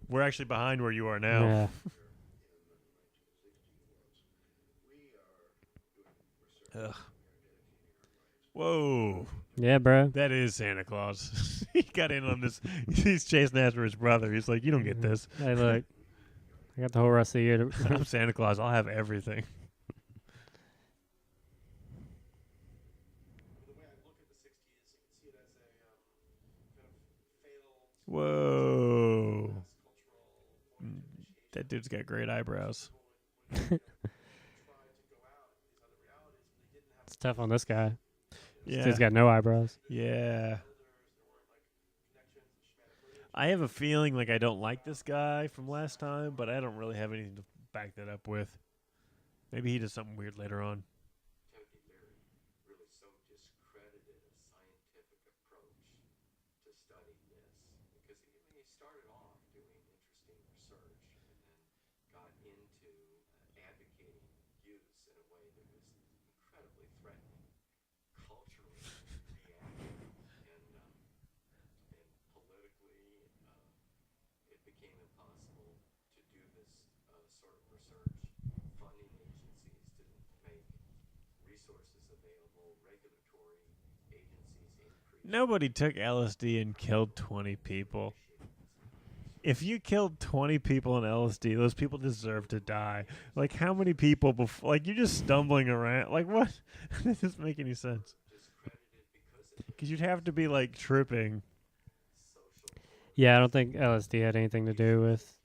We're actually behind where you are now.
Yeah.
Ugh. Whoa.
Yeah, bro.
That is Santa Claus. He got in on this. He's chasing after his brother. He's like, you don't get this.
Hey, look. I got the whole rest of the year to
I'm Santa Claus. I'll have everything.
The way I look at the 60s, you can see it as a kind of failed
Whoa.
cultural
That dude's got great eyebrows.
tried to go out in these other realities, but they didn't have
It's tough on this guy.
Yeah.
He's got no eyebrows.
Yeah.
there weren't connections and shenanigans.
I have a feeling like I don't like this guy from last time, but I don't really have anything to back that up with. Maybe he does something weird later on.
Timothy Leary really so discredited a scientific approach to studying this because he started off doing interesting research and then got into advocating use in a way that was incredibly threatening, culturally reactive, and politically it became impossible to do this sort of research. Funding agencies didn't make resources available. Regulatory agencies increased.
Nobody took LSD and killed 20 people. If you killed 20 people on LSD, those people deserve to die. Like, how many people before? Like, you're just stumbling around. Like, what? That doesn't make any sense. Because you'd have to be, like, tripping.
Yeah, I don't think LSD had anything to do with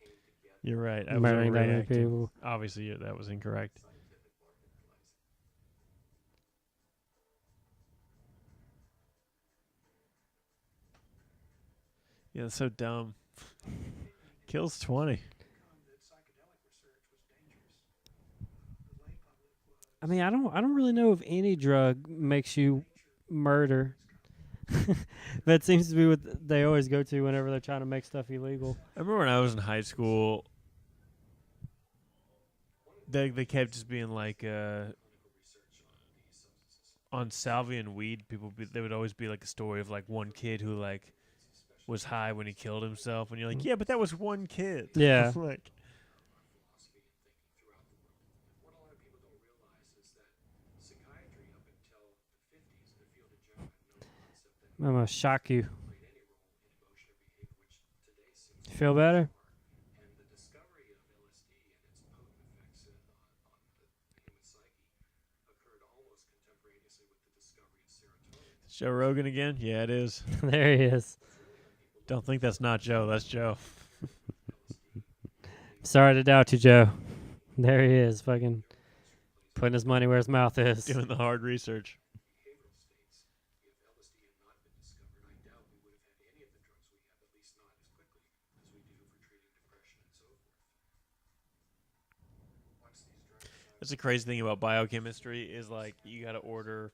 You're right. I was
murdering that many
overreacting.
people.
Obviously, that was incorrect. Yeah, that's so dumb. Kills 20.
That psychedelic research was dangerous. The lay public was
I mean, I don't really know if any drug makes you murder. That seems to be what they always go to whenever they're trying to make stuff illegal.
I remember when I was in high school, they kept just being like on salvia weed. They would always be like a story of like one kid who like was high when he killed himself, and you're like, yeah, but that was one kid.
Yeah.
Like,
What a lot of people don't realize is that psychiatry up until the 50s, the field in general, had no concept that
I'm gonna shock you.
played any role in emotion or behavior, which today seems to
You feel better?
and the discovery of LSD and its potent effects on the human psyche occurred almost contemporaneously with the discovery of serotonin.
Joe Rogan again? Yeah, it is.
There he is.
Don't think that's not Joe. That's Joe.
Sorry to doubt you, Joe. There he is, fucking putting his money where his mouth is.
Doing the hard research.
Behavioral states, if LSD had not been discovered, I doubt we would have had any of the drugs we have, at least not as quickly as we do for treating depression and so forth. Once these drugs
That's the crazy thing about biochemistry is like you got to order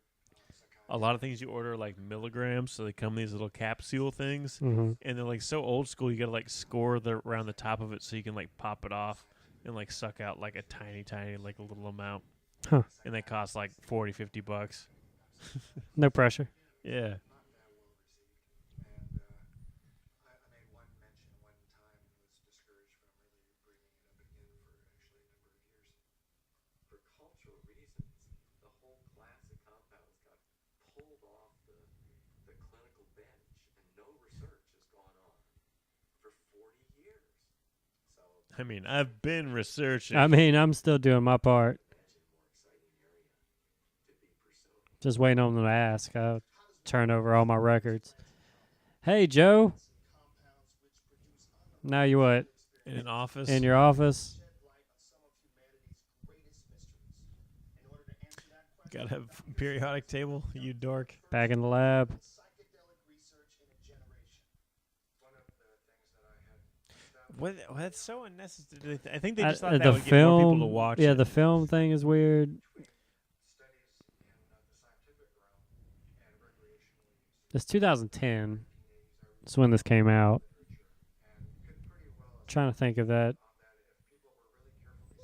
a lot of things. You order like milligrams, so they come in these little capsule things,
Mm-hmm.
and they're like so old school. You got to like score around the top of it so you can like pop it off and like suck out like a tiny like a little amount.
Huh.
And they cost like $40-$50.
No pressure.
Yeah.
not that well received. And I made one mention one time and was discouraged from really bringing it up again for actually a number of years. For cultural reasons, the whole class of compounds got pulled off the clinical bench, and no research has gone on for 40 years. So
I mean, I've been researching.
I mean, I'm still doing my part. Just waiting on them to ask. I'll turn over all my records. Hey, Joe. Now you what?
In an office.
In your office?
Gotta have a periodic table, you dork.
Back in the lab?
What? That's so unnecessary. I think they just thought that
The
would get more people to
film,
watch
yeah,
it.
the film thing is weird. It's 2010. That's when this came out. Trying to think of that.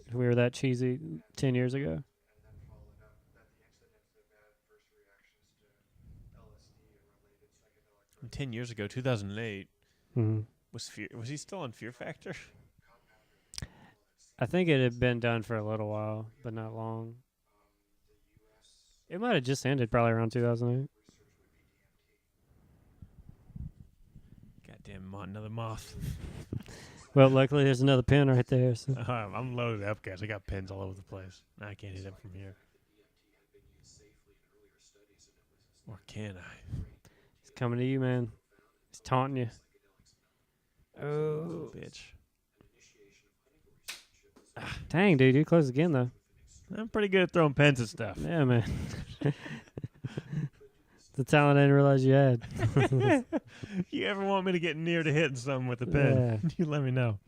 If we were that cheesy 10 years ago.
10 years ago, 2008,
Hmm.
was he still on Fear Factor?
I think it had been done for a little while, but not long. It might have just ended probably around 2008.
Goddamn, another moth.
Well, luckily there's another pin right there. So.
I'm loaded up, guys. I got pins all over the place. I can't hit it from here. Or can I?
He's coming to you, man. He's taunting you. Oh,
Bitch.
dang, dude, you close again though.
I'm pretty good at throwing pens and stuff.
Yeah, man. The talent I didn't realize you had.
You ever want me to get near to hitting something with the pen?
Yeah.
You let me know.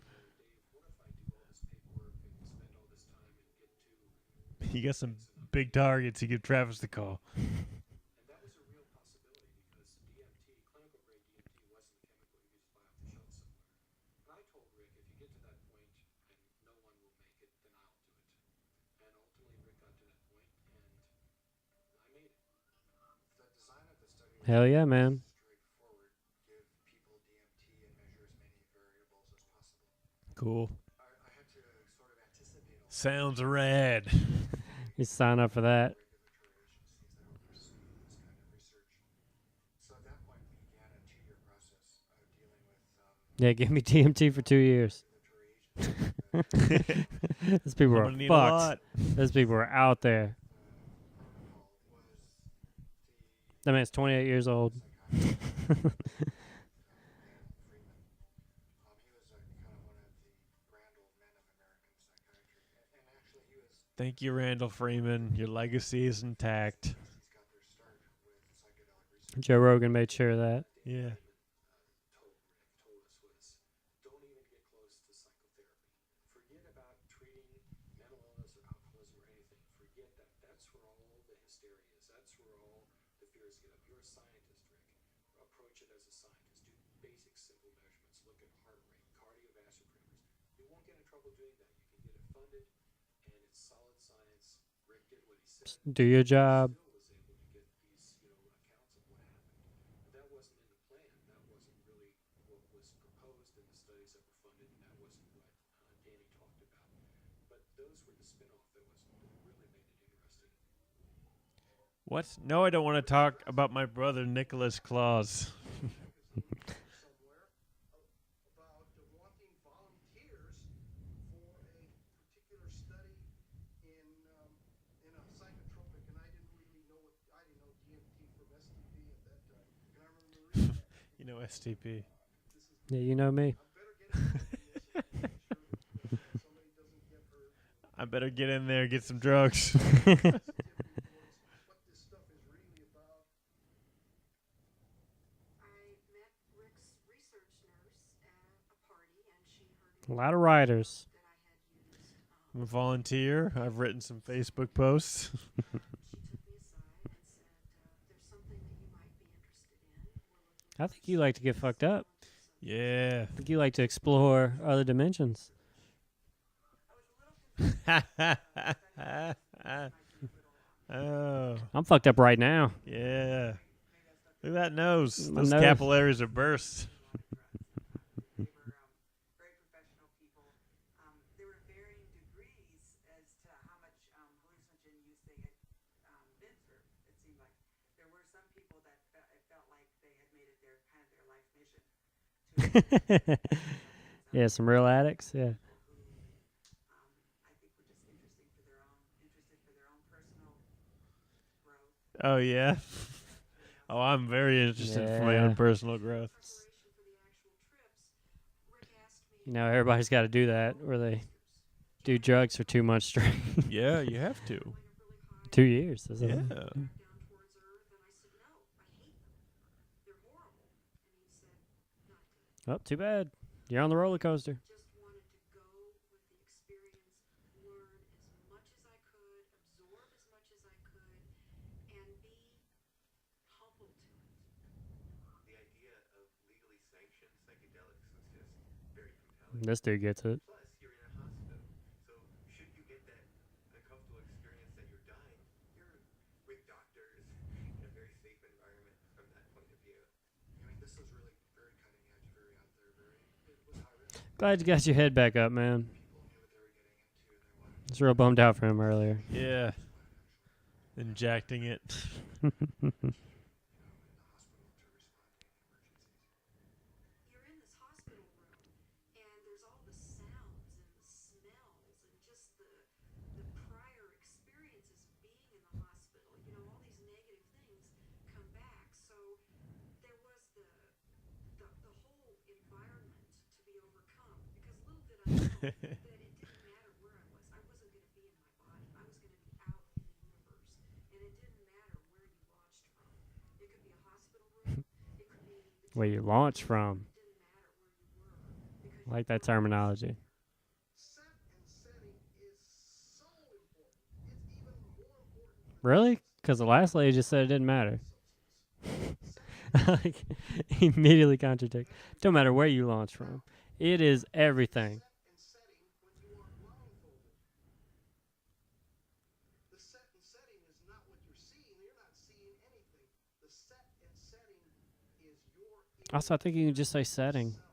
You got some big targets. You give Travis the call.
Hell yeah, man.
Cool. Sounds rad.
You sign up for that. Yeah, give me DMT for 2 years. Those people
I'm
are
gonna need a
fucked.
lot.
Those people are out there. That man's 28 years old.
Thank you, Randall Freeman. Your legacy is intact.
Joe Rogan made sure of that.
Yeah.
Don't even get close to psychotherapy. Forget about treating mental illness or alcoholism or anything. Forget that. That's where all the hysteria is. That's where all the fears get up. You're a scientist, Rick. approach it as a scientist. Do basic, simple measurements. Look at heart rate, cardiovascular parameters. You won't get in trouble doing that. You can get it funded, and it's solid science. Rick did what he said.
Do your job.
Still was able to get these, accounts of what happened. But that wasn't in the plan. That wasn't really what was proposed in the studies that were funded, and that wasn't what Danny talked about. But those were the spin-off that really made it interesting.
What? No, I don't want to talk about my brother Nicholas Claus.
Somewhere about wanting volunteers for a particular study in a psychotropic, and I didn't know DMT from STP at that time. And I remember reading that.
You know STP.
Yeah, you know me.
I better get involved in this and make sure that somebody doesn't get hurt.
I better get in there, get some drugs.
What this stuff is really about.
I met Rick's research nurse at a party, and she heard
A lot of writers.
that I had used.
I'm a volunteer. I've written some Facebook posts.
She took me aside and said, "There's something that you might be interested in. We're looking
I think you like to get fucked up.
Yeah.
I think you like to explore other dimensions.
Oh,
I'm fucked up right now.
yeah. Look at that nose.
My
Those
nose.
capillaries are burst.
They were very professional people. There were varying degrees as to how much hallucinogen use they had been through. It seemed like there were some people that it felt like they had made it their life mission.
Yeah, some real addicts. Yeah.
I think were just interested for their own personal growth.
Oh, yeah. Oh, I'm very interested for my own
Yeah.
personal growth.
preparation for the actual trips. Rick asked me
You know, everybody's got to do that, where they do drugs for 2 months straight.
Yeah, you have to.
really high
2 years. Isn't
Yeah.
it?
back down towards Earth, and I said, "No, I hate them. They're horrible." And he said, "Not good.
Oh, too bad. You're on the roller coaster.
Just wanted to go with the experience, learn as much as I could, absorb as much as I could, and be humble to it."
The idea of legally sanctioned psychedelics was just very compelling.
This dude gets it.
Plus, you're in a hospital, so should you get that uncomfortable experience that you're dying, you're with doctors in a very safe environment from that point of view. I mean, this was really very cutting edge, very out there, it was high risk.
Glad you got your head back up, man.
People knew what they were getting into, and they wanted
I was real bummed out for him earlier.
Yeah. Injecting it.
in the hospital to respond to any emergencies.
You're in this hospital room, and there's all the sounds and the smells and just the prior experiences of being in the hospital. All these negative things come back. So there was the whole environment to be overcome. Because little did I know that it didn't matter where I was. I wasn't going to be in my body. I was going to be out in the universe. And it didn't matter where you launched from. It could be a hospital room. It could be the
Where you launch from.
It didn't matter where you were. Because
I like that terminology.
Set and setting is so important. It's even more important.
Really? Because the last lady just said it didn't matter. Like, he immediately contradict. Don't matter where you launch from. It is everything.
And setting when you are blindfolded. The set and setting is not what you're seeing. You're not seeing anything. The set and setting is your
Also, I think you can just say setting.
self.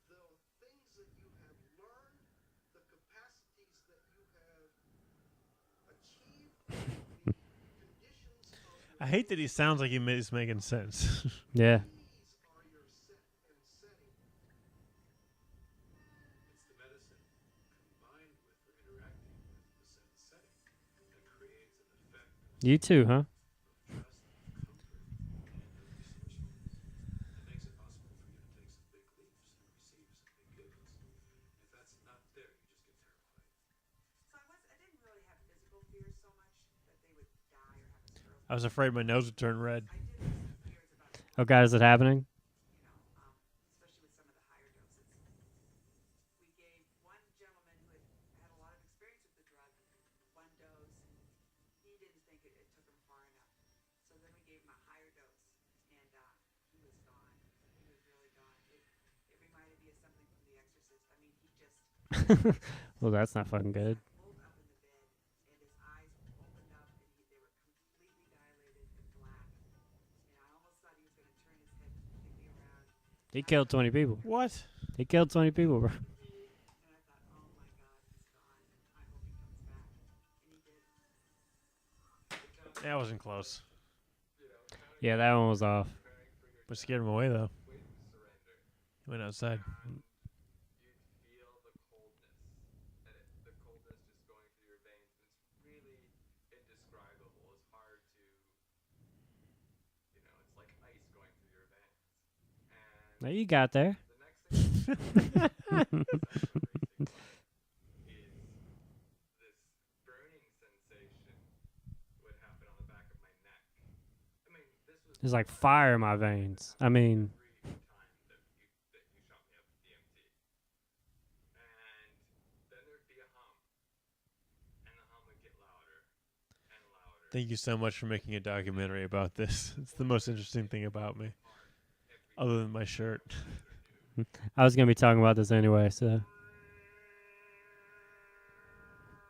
The things that you have learned, the capacities that you have achieved, the conditions of your
I hate that he sounds like he's making sense.
Yeah.
these are your set and setting. It's the medicine combined with or interacting with the set and setting that creates an effect
You too, huh?
of trust, comfort, and of resourcefulness. It makes it possible for you to take some big leaps and receive some big gifts. If that's not there, you just get terrified.
So I didn't really have physical fears so much that they would die or have a stroke.
I was afraid my nose would turn red.
I did have some fears about the
Oh, God, is it happening?
especially with some of the higher doses. We gave one gentleman who had a lot of experience with the drug one dose, and he didn't think it took him far enough. So then we gave him a higher dose, and he
Well, that's not fucking good.
Both up in the bed, and his eyes opened up, and they were completely dilated and black. And I almost thought he was going to turn his head completely around.
He killed 20 people.
What?
He killed 20 people, bro.
And I thought, oh my God, he's gone. I hope he comes back. And he did.
That wasn't close.
Yeah, that one was off.
But scared him away though. He went outside.
you'd feel the coldness, and the coldness just going through your veins. It's really indescribable. It's hard to, it's like ice going through your veins. And
Now you got there.
the next thing is this burning sensation would happen on the back of my neck. I mean, this was
There's like fire in my veins. I mean,
every time that you shot me up with DMT. And then there'd be a hum, and the hum would get louder and louder.
Thank you so much for making a documentary about this. It's the most interesting thing about me, other than my shirt.
I was gonna be talking about this anyway, so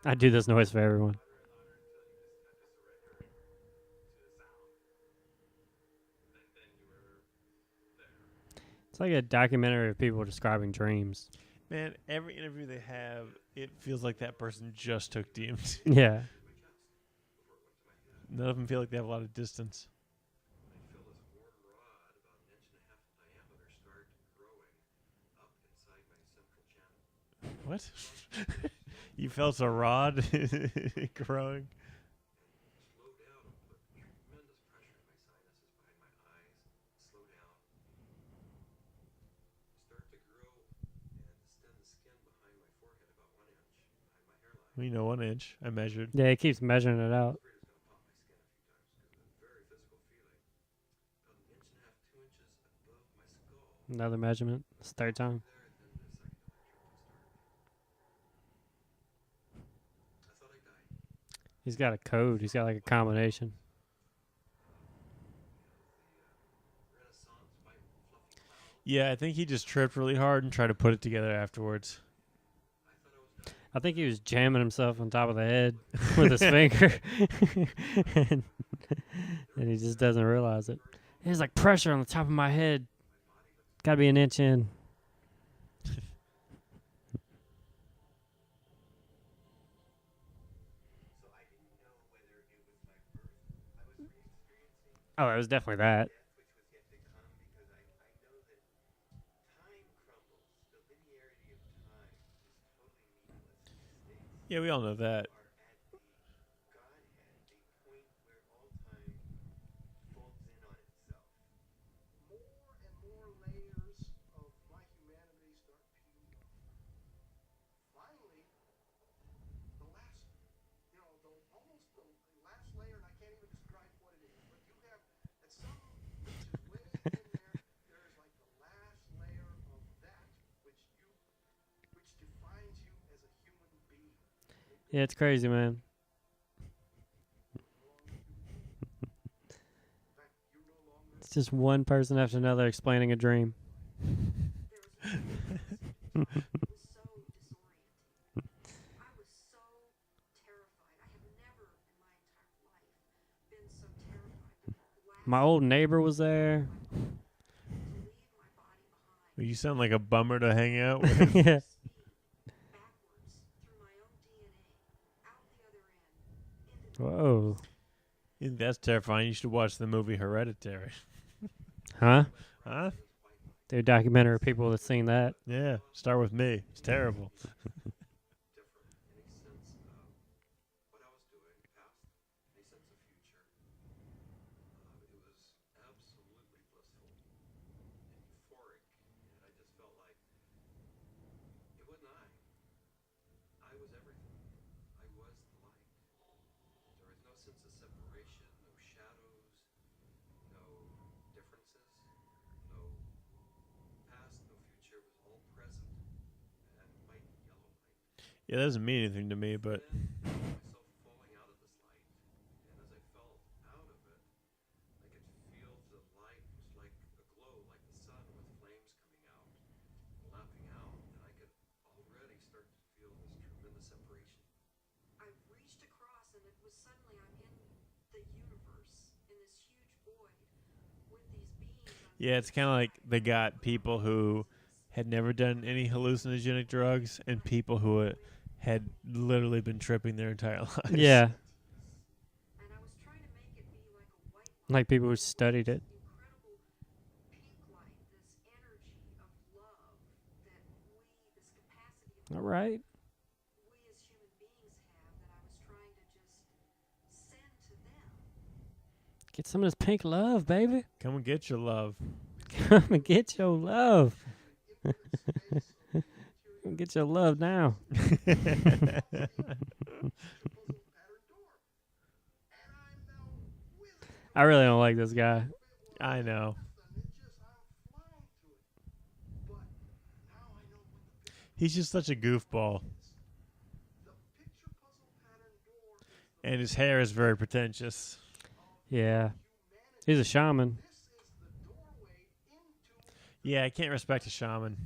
I do this noise for everyone. It's like a documentary of people describing dreams.
Man, every interview they have, it feels like that person just took DMT.
Yeah.
None of them feel like they have a lot of distance.
I feel this warm rod about an inch and a half in diameter start growing up inside my central channel.
What? You felt a rod growing?
Slow down and put tremendous pressure in my sinuses behind my eyes. Slow down. Start to grow and distend the skin behind my forehead about 1 inch behind my hairline.
Well, 1 inch. I measured.
Yeah, it keeps measuring it out.
Afraid it's going to pop my skin a few times because it's a very physical feeling. About an inch and a half, 2 inches above my skull.
Another measurement. It's third time.
There, and then the second electric started. I thought I died.
He's got a code. He's got like a combination.
Renaissance white fluffy cloud.
Yeah, I think he just tripped really hard and tried to put it together afterwards.
I thought I was dying.
I think he was jamming himself on top of the head with his finger. and he just doesn't realize it. There's like pressure on the top of my head. Gotta be an inch in.
So I didn't know whether it was my birth I was re-experiencing,
Oh, it was definitely that.
death which was yet to come, because I know that time crumbles. The linearity of time is totally meaningless. States
Yeah, we all know that.
are at the Godhead, a point where all time folds in on itself. More and more layers of my humanity start peeling off. Finally, the last, almost the last layer, and I can't even describe what it is, but you have, at some reaches way in there is like the last layer of that which defines you as a human being.
Yeah, it's crazy, man. It's just one person after another explaining a dream.
There was it was so disorienting. I was so terrified. I have never in my entire life been so terrified. The
My
last
old neighbor was there.
to leave my body behind.
You sound like a bummer to hang out with.
Yeah.
Speed backwards through my own DNA, out the other end, into the
Whoa.
That's terrifying. You should watch the movie Hereditary.
Huh?
Huh?
They're documentary of people that seen that.
Yeah. Start with me. It's terrible.
Different, any sense of what I was doing, past, any sense of future. It was absolutely blissful and euphoric, and I just felt like it wasn't I. I was everything. I was the light. There was no sense of separation, no shadows, no differences, no past, no future. It was all present and white and yellow light.
Yeah, that doesn't mean anything to me, but
Then I found myself falling out of this light, and as I fell out of it, I could feel the light was like a glow, like the sun with flames coming out, lapping out, and I could already start to
Yeah, it's kind of like they got people who had never done any hallucinogenic drugs and people who had literally been tripping their entire lives.
Yeah,
And I was trying to make it be like a white
like people who studied it.
incredible pink light, this energy of love that this capacity of
All right.
we as human beings have that I was trying to just send to them.
Get some of this pink love, baby.
Come and get your love.
Come and get your love. Come get your love now. I really don't like this guy.
I know. He's just such a goofball. And his hair is very pretentious.
Yeah. He's a shaman.
Yeah, I can't respect a shaman.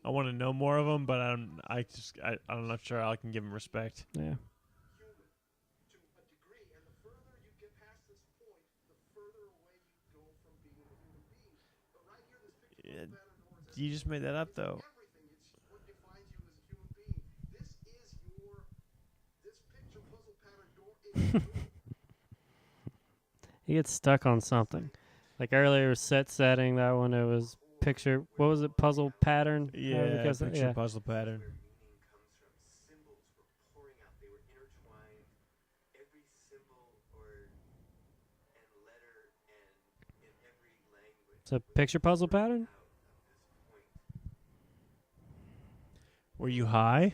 I want to know more of him, but I'm not sure I can give him respect.
Yeah.
Yeah, you just made that up, though.
He gets stuck on something. Like earlier it was set setting, that one it was picture, what was it, puzzle pattern?
Yeah,
because
picture puzzle pattern.
Their meaning comes from symbols were pouring out. They were intertwined. Every symbol and letter and in every language.
It's a picture puzzle pattern?
Out of this point.
Were you high?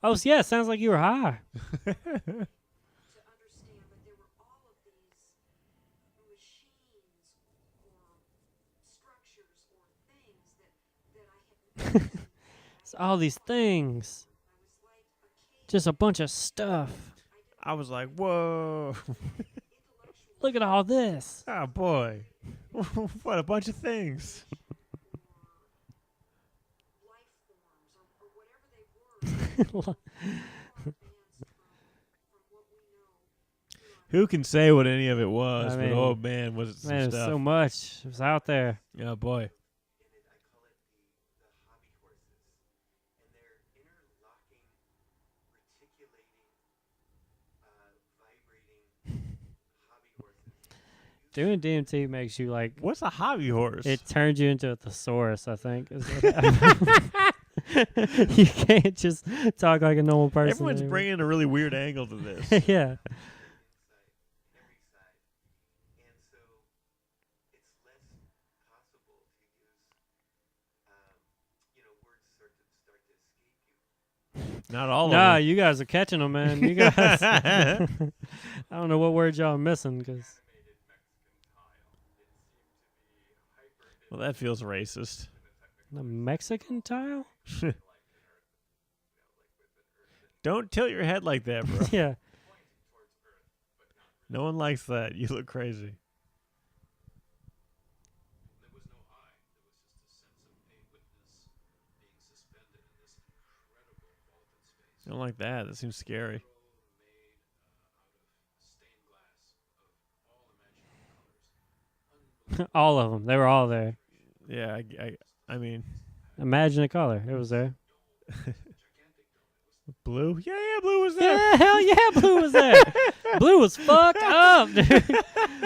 Oh, yeah, sounds like you were high.
To understand that there were all of these machines or structures or things that I had never seen.
It's all these things.
I was like a kid.
Just a bunch of stuff.
I was like, whoa.
Look at all this.
Oh, boy. What a bunch of things.
Life forms or whatever they were far advanced from what we know.
Who can say what any of it was?
I
But
mean,
oh, man, was it some
Man, there's
stuff.
so much. It was out there.
Oh, boy.
I call it the hobby horses. And they're interlocking, reticulating, vibrating hobby horses.
Doing DMT makes you like,
What's a hobby horse?
it turns you into a thesaurus, I think. You can't just talk like a normal person.
Everyone's
anymore.
bringing a really weird angle to this.
Yeah.
Every side. And so it's less possible to use, words start to escape you.
Not all of
Nah,
them.
you guys are catching them, man. You guys. I don't know what words y'all are missing because
Well, that feels racist.
the Mexican tile.
Don't tilt your head like that, bro.
Yeah.
No one likes that. You look crazy.
There was no I. There was just a sense of a witness being suspended in this incredible vaulted space.
I don't like that. That seems scary.
Made out of stained glass of all imaginable colors.
All of them. They were all there.
Yeah, I mean,
Imagine a color. It was there.
blue? Yeah, blue was there.
Yeah, hell yeah, Blue was there. Blue was fucked up, dude.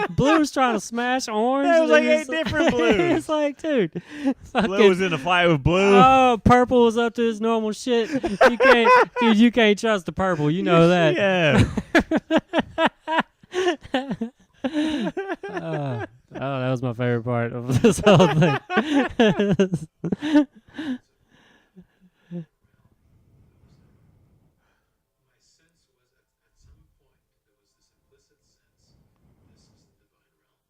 Blue was trying to smash orange.
There was like
It
8 different blues.
It's like, dude.
Blue was in a fight with blue.
Oh, purple was up to his normal shit. You can't trust the purple. You know that.
Yeah.
Oh, that was my favorite part of this whole thing.
My sense was at some point there was this implicit sense this is the divine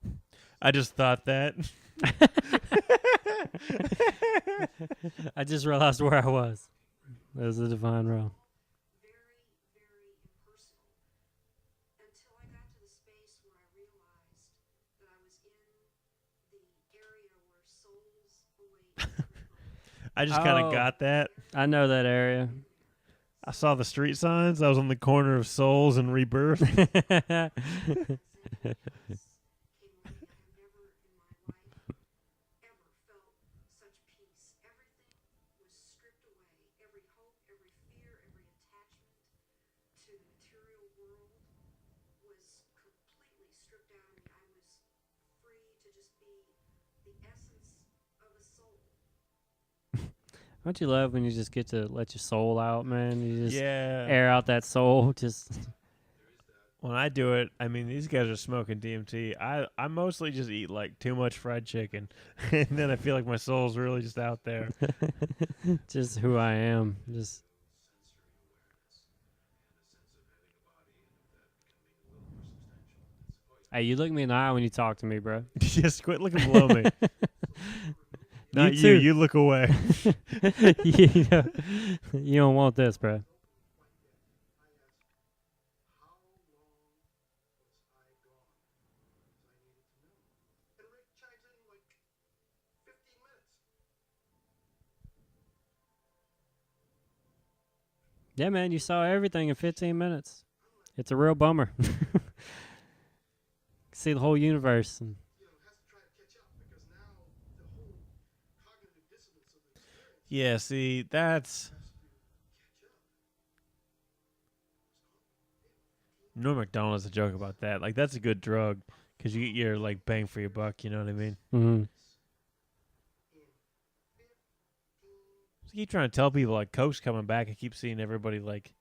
realm.
I just thought that.
I just realized where I was. It was the divine realm.
Very, very impersonal until I got to the space where I realized that I was in the area where souls await.
I just kind of
Oh.
got that.
I know that area.
I saw the street signs. I was on the corner of Souls and Rebirth.
Came away, I have never just be the essence of a soul.
Don't you love when you just get to let your soul out, man? You just
Yeah.
air out that soul. Just
When I do it, I mean, these guys are smoking DMT. I mostly just eat like too much fried chicken, and then I feel like my soul's really just out there.
just who I am. Just hey, you look me in the eye when you talk to me, bro.
Just quit looking below me. Not you.
too.
You look away.
you, know, you don't want this, bro.
How long was I gone? I needed to know. And Rick chimes in like 15 minutes.
Yeah, man, you saw everything in 15 minutes. It's a real bummer. See the whole universe. And
Has to try to catch up because now the whole cognitive dissonance of the experience
Yeah, see, that's
has to catch up.
Norm Macdonald's a joke about that. Like, that's a good drug because you get your like bang for your buck. You know what I mean?
mhm.
I keep trying to tell people like Coke's coming back. I keep seeing everybody like,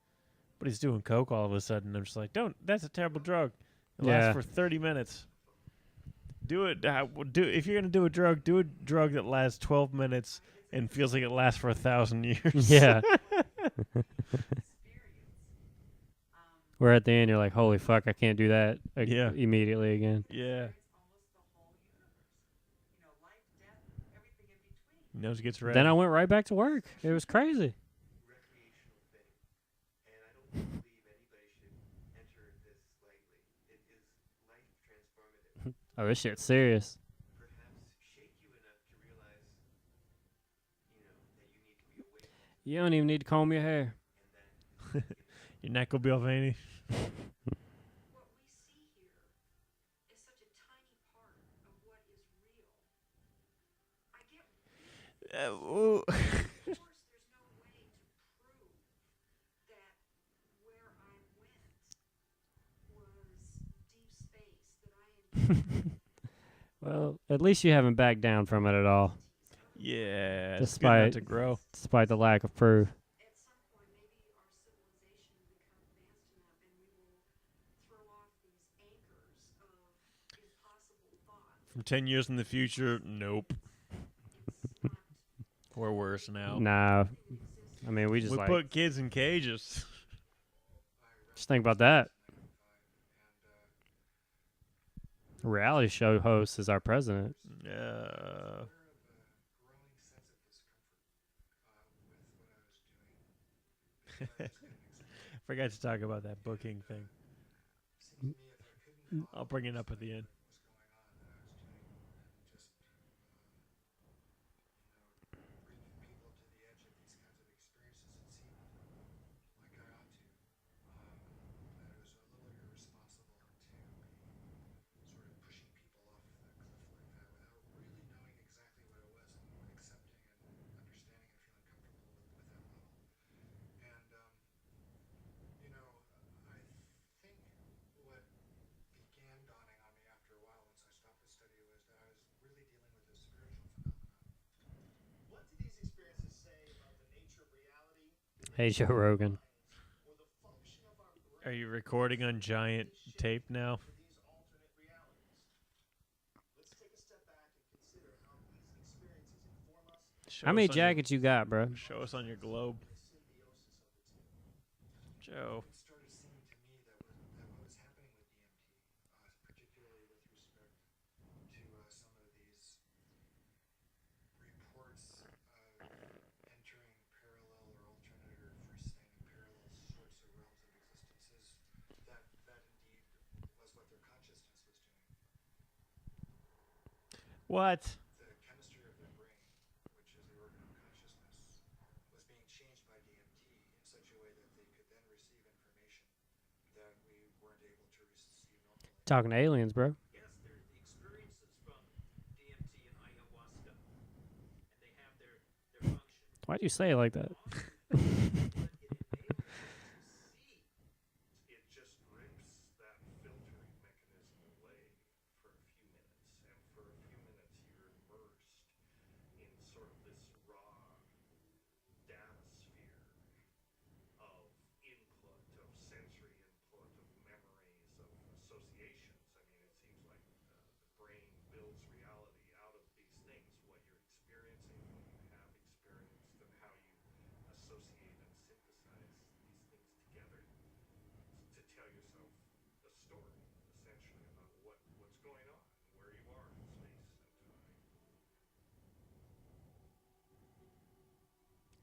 but he's doing Coke all of a sudden. I'm just like, don't. That's a terrible drug. It
Yeah.
lasts for 30 minutes. Do it. If you're gonna do a drug, do a drug that lasts 12 minutes and feels like it lasts for 1,000 years.
Yeah.
Experience.
Where at the end you're like, holy fuck, I can't do that
Yeah.
immediately again.
Yeah.
It's almost the whole universe. Life, death, everything in between.
Nose gets red.
Then I went right back to work. It was crazy.
Recreational thing. And I don't believe anybody should enter this lightly. It is life transformative.
Oh, this shit's serious.
Perhaps shake you enough to realize, that you need to be awake.
You don't even need to comb your hair.
Your neck will be all veiny.
What we see here is such a tiny part of what is real. I get
Ooh.
of course there's no way to prove that where I went was deep space, that I encountered
Well, at least you haven't backed down from it at all,
Yeah. It's good not
Despite-
to grow.
despite the lack of proof.
at some point maybe our civilization will become advanced enough and we will throw off these anchors of impossible thought.
From 10 years in the future, nope.
It's not
We're worse now.
Nah. I mean, we just
We
like,
put kids in cages.
just think about that. Reality show host is our president.
Yeah.
Growing sense of discomfort with what I was doing.
Forgot to talk about that booking thing.
Seemed to me if I couldn't
I'll bring it up at the end.
what's going on that I was doing and just bring people to the edge of these kinds of experiences, it seemed like I ought to. That it was a little irresponsible to be sort of pushing people off the cliff like that without really knowing exactly what it was and accepting and understanding and feeling comfortable with that level. And I think what began dawning on me after a while once I stopped the study was that I was really dealing with a spiritual phenomenon.
What do these experiences say about the nature of reality,
Hey, Joe Rogan.
or the function of our brain
Are you recording on giant tape now?
for these alternate realities? Let's take a step back and consider how these experiences inform us
Show
How many
us on your-
jackets you got, bro?
Show us on your globe.
the symbiosis of the two.
Joe.
It started seeming to me that what was happening with DMT, particularly with respect to some of these reports of entering parallel or alternate or freestanding parallel sorts of realms of existences, that indeed was what their consciousness was doing.
What?
The chemistry of their brain, which is the organ of consciousness, was being changed by DMT in such a way that they could then receive information that we weren't able to receive normally.
Talking to aliens, bro.
Yes, they're the experiences from DMT and ayahuasca, and they have their function.
Why'd you say it like that?
It just rips that filtering mechanism away for a few minutes, and for a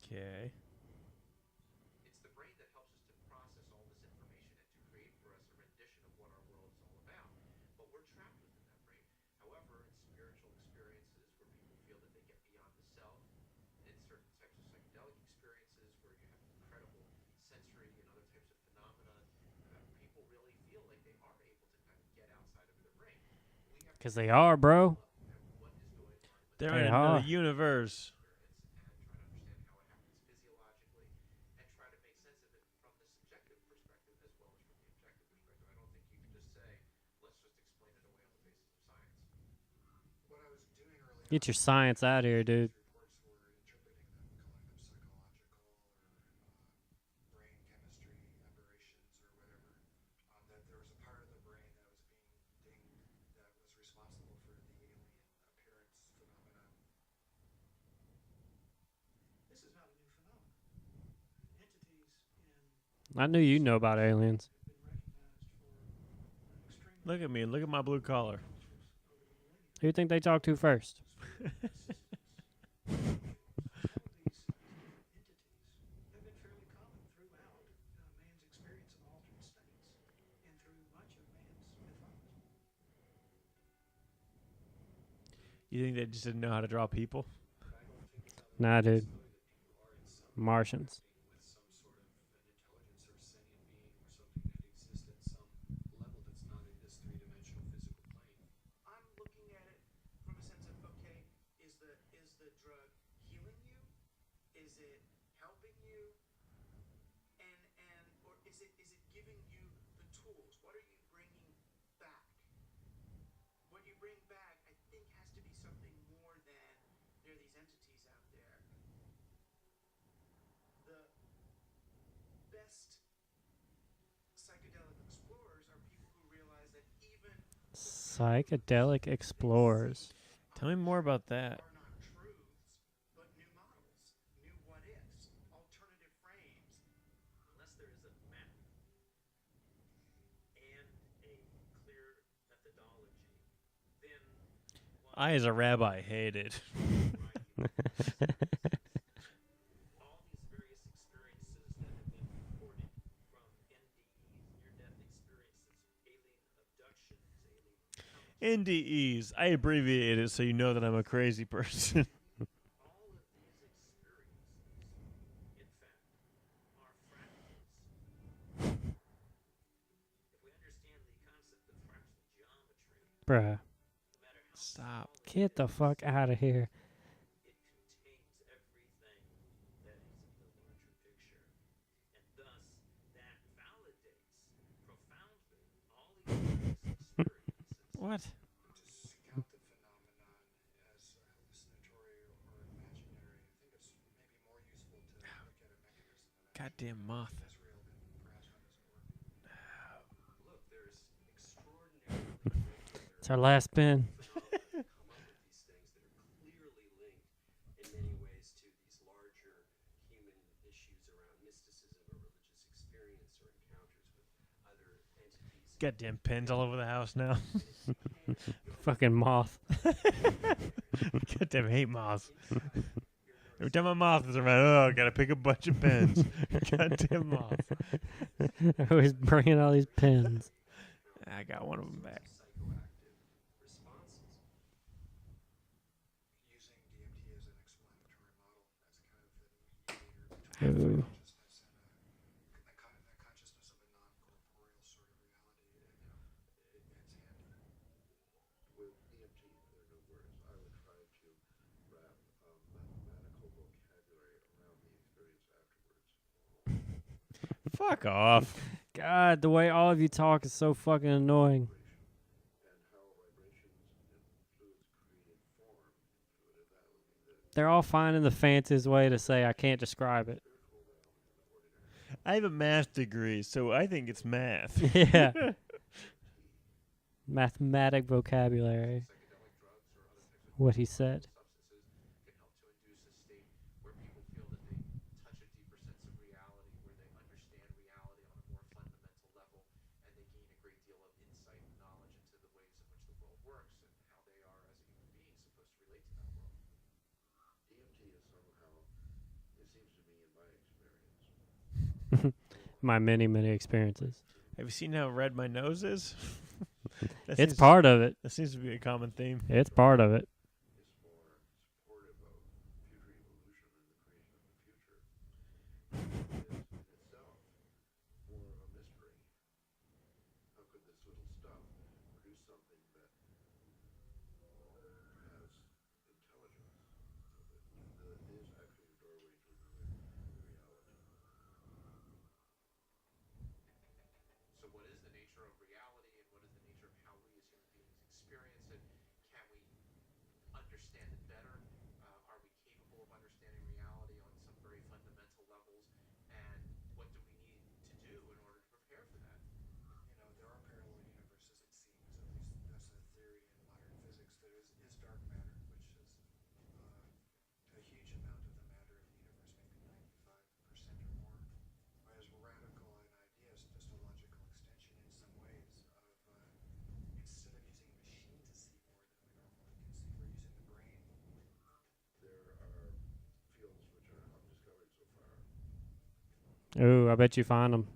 Okay.
It's the brain that helps us to process all this information and to create for us a rendition of what our world is all about. But we're trapped within that brain. However, in spiritual experiences where people feel that they get beyond the self, in certain types of psychedelic experiences where you have incredible sensory and other types of phenomena, people really feel like they are able to kind of get outside of their brain. We have to
Because they are, bro.
look at what is going on with
They're
They
in another
are.
universe.
experience and try to understand how it happens physiologically and try to make sense of it from the subjective perspective as well as from the objective perspective. I don't think you can just say, let's just explain it away on the basis of science.
What I was doing early
Get
on
your science out of here, dude.
reports were interpreting them, calling them psychological or brain chemistry aberrations or whatever. That there was a part of the brain that was being dinged that was responsible for the alien appearance phenomenon.
This is not a new phenomenon. Entities in
I knew you know about aliens.
have been recognized for an extremely
Look at me. Look at my blue collar.
cultures over the millennia.
Who you think they talk to first?
Systems. All of these entities have been fairly common throughout man's experience of altered states and through much of man's mythology.
You think they just didn't know how to draw people?
Nah, dude. Martians.
With some sort of an intelligence or sentient being or something that exists at some level that's not in this three-dimensional physical plane.
I'm looking at it from a sense of, okay, is the drug healing you? Is it helping you? And or is it giving you the tools? What are you bringing back? What you bring back, I think, has to be something more than there are these entities out there. The best psychedelic explorers are people who realize that even
Psychedelic explorers.
Tell me more about that.
are not truths, but new models, new what ifs, alternative frames. Unless there is a map and a clear methodology, then
I, as a rabbi, hate it.
all these various experiences that have been reported from NDEs, near-death experiences, alien abductions, alien encounters,
NDEs. I abbreviate it so you know that I'm a crazy person.
all of these experiences, in fact, are fractals. If we understand the concept of fractal geometry,
Bruh.
no matter how
Stop.
Get the fuck out of here.
it contains everything that is in the larger picture. And thus, that validates profoundly all these various experiences.
What?
To scout the phenomenon as hallucinatory or imaginary, I think it's maybe more useful to look at a mechanism that
Goddamn moth.
is real than perhaps how does it work.
Look, there's extraordinary
It's our last spin.
phenomena that come up with these things that are clearly linked in many ways to these larger human issues around mysticism or religious experience or encounters with other entities.
Goddamn pens all over the house now.
Fucking moth.
Goddamn hate moths. Every time a moth is around, oh, gotta pick a bunch of pens. Goddamn moth.
Always bringing all these pins.
I got one of them back.
Psychoactive responses.
Using DMT as an explanatory model as kind of the
Ooh.
mediator between consciousness and the consciousness of a non-corporeal sort of reality, it's handy.
With DMT, there are no words. I would try to wrap a mathematical vocabulary around the experience afterwards.
Fuck off.
God, the way all of you talk is so fucking annoying.
And how vibrations and fluids create form in fluid, and that would be the
They're all finding the fanciest way to say I can't describe it.
I have a math degree, so I think it's math.
Yeah. Mathematic vocabulary.
psychedelic drugs or other types of
What he said.
substances can help to induce a state where people feel that they touch a deeper sense of reality, where they understand reality on a more fundamental level, and they gain a great deal of insight and knowledge into the ways in which the world works and how they are as a human being supposed to relate to that world. DMT is somehow
My many experiences.
Have you seen how red my nose is? That
It's
seems-
part of it.
That seems to be a common theme.
It's part of it.
So what is the nature of reality, and what is the nature of how we as human beings experience it? Can we understand it better? Are we capable of understanding reality on some very fundamental levels? And what do we need to do in order to prepare for that?
You know, there are parallel universes, it seems. At least that's a theory in modern physics. There is dark matter, which is a huge amount of the matter of the universe, maybe 95% or more. As radical an idea, it's just a logical extension in some ways of instead of using a machine to see more than we normally can see, we're using the brain.
Ooh, I bet you find them.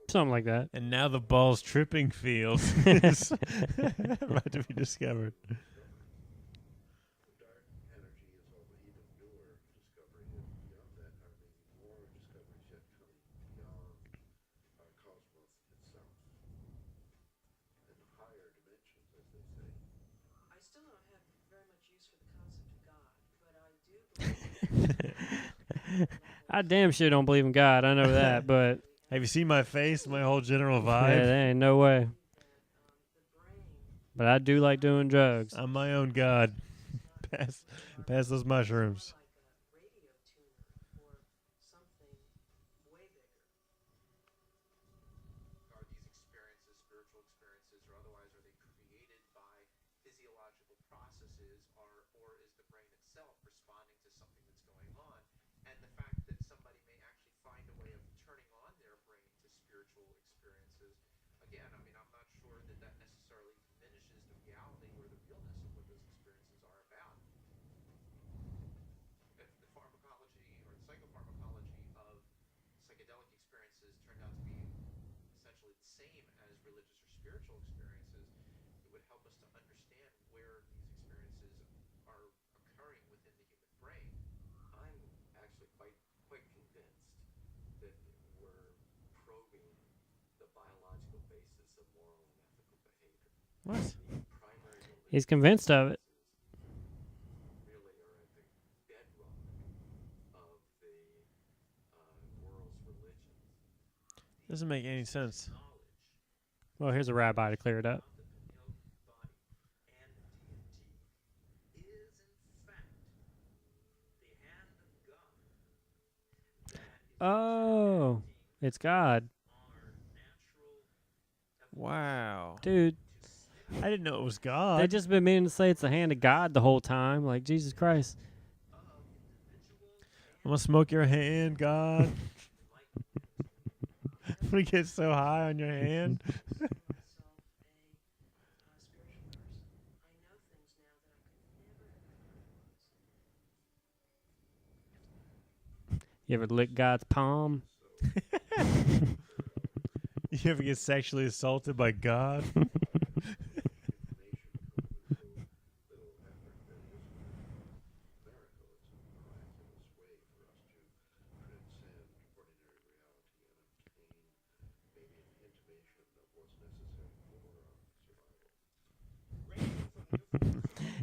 Something like that.
And now the ball's tripping field is about to be discovered.
I still don't have very much use for the concept of God, but I do believe
I damn sure don't believe in God. I know that, but
Have you seen my face, my whole general
yeah,
vibe?
there ain't no way.
the brain
But I do like doing drugs.
I'm my own god. Pass those mushrooms.
like a radio tuner or something way bigger.
Are these experiences spiritual experiences, or otherwise are they created by physiological processes, or is the brain itself responding to something that's going on? And the fact that somebody may actually find a way of turning on their brain to spiritual experiences, again, I mean, I'm not sure that that necessarily diminishes the reality or the realness of what those experiences are about. If the pharmacology or the psychopharmacology of psychedelic experiences turned out to be essentially the same as religious or spiritual experiences, it would help us to understand where these experiences are occurring within the human brain.
I'm actually quite convinced that we're probing the biological basis of moral and ethical behavior.
What?
The primary
He's convinced of it.
really are at the bedrock of the world's religions.
Doesn't make any sense.
Well, here's a rabbi to clear it up.
The pineal body and DMT is in fact the hand of God that is
Oh, it's God.
our natural
Wow.
Dude,
I didn't know it was God.
they just been meaning to say it's the hand of God the whole time. Like, Jesus Christ.
I'm gonna smoke your hand, God. I'm gonna get so high on your hand.
Myself a spiritual person. I know things now that I could never have known.
You ever lick God's palm?
You ever get sexually assaulted by God?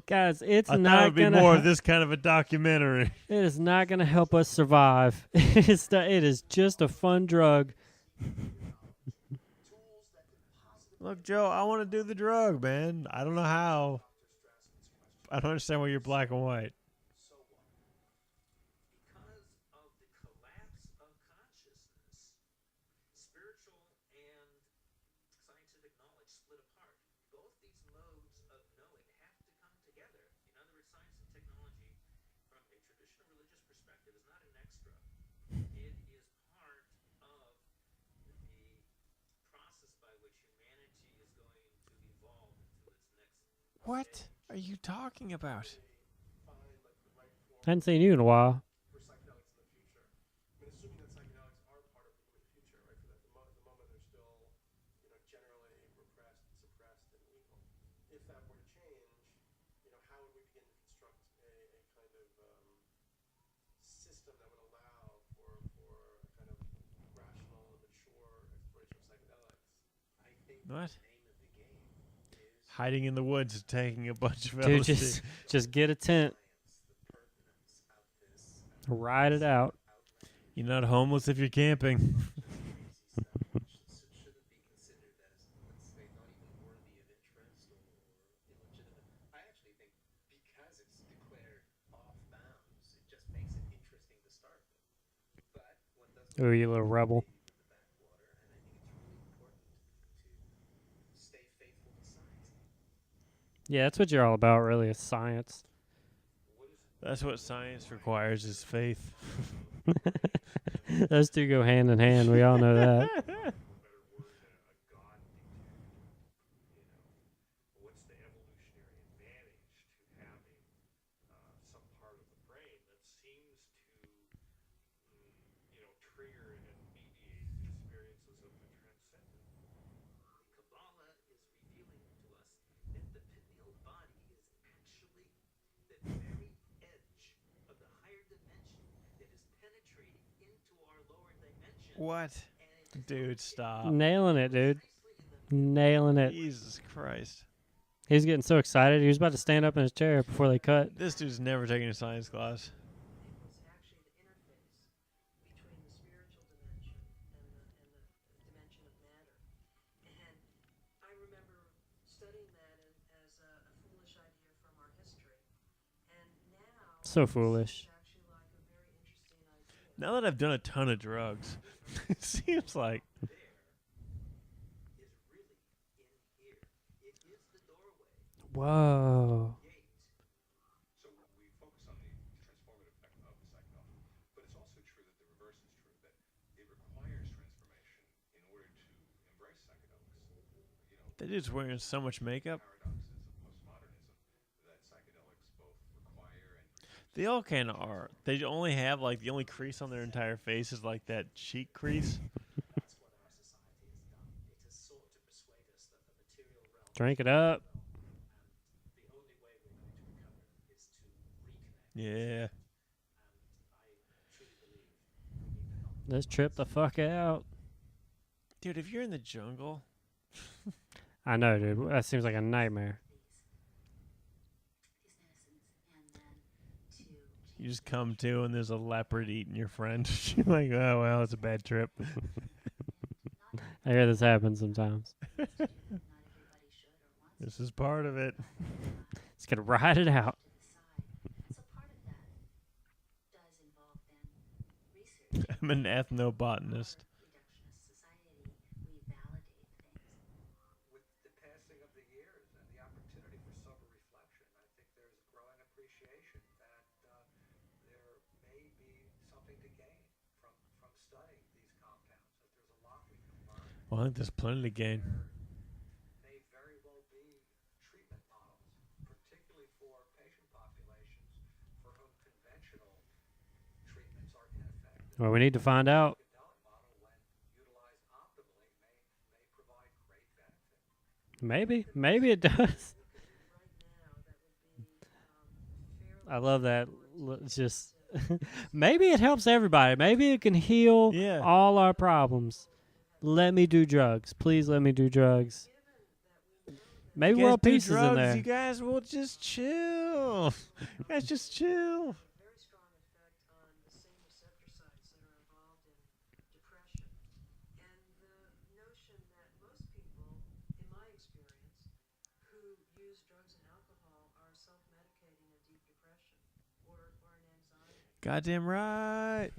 Guys, it's
I thought it
not
would be
gonna.
more of this kind of a documentary.
It is not gonna help us survive. It is just a fun drug.
Look, Joe, I want to do the drug, man. I don't know how. I don't understand why you're black and white.
So what? Because of the collapse of consciousness, spiritual and scientific knowledge split apart. Both these modes of knowing have to come together. In other words, science and technology, from a traditional religious perspective, is not an extra. It is part of the process by which humanity is going to evolve into its next
What
stage.
are you talking about?
Find like the right form
I hadn't seen you in a while.
for psychedelics in the future. I mean, assuming that psychedelics are part of the future, right? For that, the moment they're still, generally repressed, suppressed, and illegal. If that were to change, how would we begin to construct a kind of system that would allow for a kind of rational and mature exploration of psychedelics?
I think
What?
the name of the game is
Hiding in the woods, taking a bunch of
Dude,
LSD.
just get a tent,
science, the pertinence of this
ride it out.
outlandish
You're not homeless if you're camping.
crazy stuff, which shouldn't be considered as, let's say, not even worthy of interest or illegitimate. I actually think because it's declared off bounds, it just makes it interesting to start with. But one doesn't
Ooh,
want
you
to
little
throw the
rebel.
baby with the bathwater, and I think it's really important to stay faithful to science.
Yeah, that's what you're all about, really, is science.
What is it?
That's what science requires is faith.
Those two go hand in hand. We all know that.
A better word, a god dictated. What's the evolutionary advantage to having some part of the brain that seems to, trigger and mediate experiences of the transcendent? Kabbalah is revealing to us that the pineal body is actually the very edge of the higher dimension that is penetrating into our lower dimension.
What? Dude, stop.
Nailing it, dude. Nailing it.
Jesus Christ.
He's getting so excited. He was about to stand up in his chair before they cut.
This dude's never taken a science class.
It was actually the interface between the spiritual dimension and the dimension of matter. And I remember studying that as a foolish idea from our history. And now
So
it
foolish.
seems actually like a very interesting idea.
Now that I've done a ton of drugs, it seems like
There is really in here. It is the doorway,
Whoa.
gate.
So we focus on the transformative effect of the psychedelic, but it's also true that the reverse is true, that it requires transformation in order to embrace psychedelics.
that dude's wearing so much makeup.
Paradoxes of postmodernism, that psychedelics both require and produce.
They all kind of are. They only have like the only crease on their entire face is like that cheek crease.
That's what our society has done. It has sought to persuade us that the material realm
Drink
is
it up.
real, and the only way we're going to recover is to reconnect.
Yeah.
And I truly believe we need the help.
Let's trip the fuck out.
Dude, if you're in the jungle,
I know, dude. That seems like a nightmare.
these medicines and then to
you just come to and there's a leopard eating your friend. You're like, oh, well, it's a bad trip.
I hear this happen sometimes.
not everybody should or wants
This is part of it.
Let's get ride it out.
to decide. So part of that does involve then research.
I'm an ethnobotanist.
Reductionist society, we validate things.
With the passing of the years and the opportunity for sober reflection, I think there's a growing appreciation that there may be something to gain from studying these compounds, that there's a lot we can learn.
Well, I think there's plenty to gain.
There may very well be treatment models, particularly for patient populations for whom conventional treatments are ineffective.
Well, we need to find out.
Psychedelic model, when utilized optimally, may provide great benefit.
Maybe it does.
Right now, that would be fairly
I love that. It's just maybe it helps everybody. Maybe it can heal
Yeah.
all our problems. Let me do drugs. Please let me do drugs. Maybe
You guys
world
do
peace is in
drugs,
there.
you guys will just chill. You guys just chill.
very strong effect on the same receptor sites that are involved in depression. And the notion that most people, in my experience, who use drugs and alcohol are self-medicating a deep depression or an anxiety.
Goddamn right.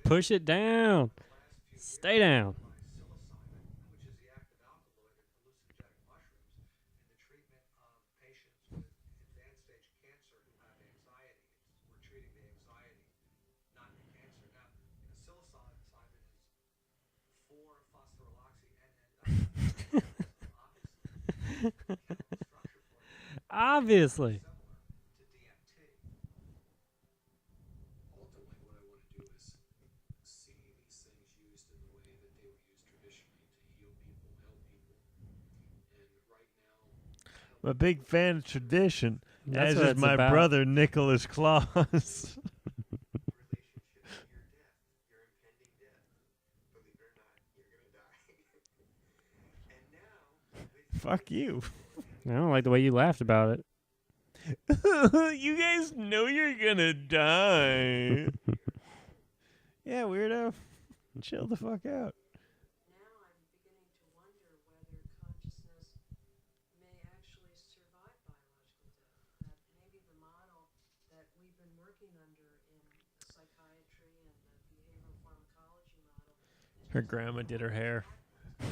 Push it down. Stay down.
By psilocybin, which is the active alkaloid in hallucinogenic mushrooms, in the treatment of patients with advanced stage cancer who have anxiety. We're treating the anxiety, not
Obviously.
to DMT. Ultimately, what I want to do is see these things used in the way that they were used traditionally to heal people, help people. And right now,
I'm a big fan of tradition,
That's
as
what
is
it's
my
about.
brother Nicholas Claus.
relationship to your death, your impending death. Believe it or not, you're gonna die. And now, with
Fuck you.
I don't like the way you laughed about it.
You guys know you're gonna die. Yeah, weirdo. Chill the fuck out.
Now I'm beginning to wonder whether consciousness may actually survive biological death. That maybe the model that we've been working under in the psychiatry and the behavioral pharmacology model is
Her
just
grandma did her hair.
that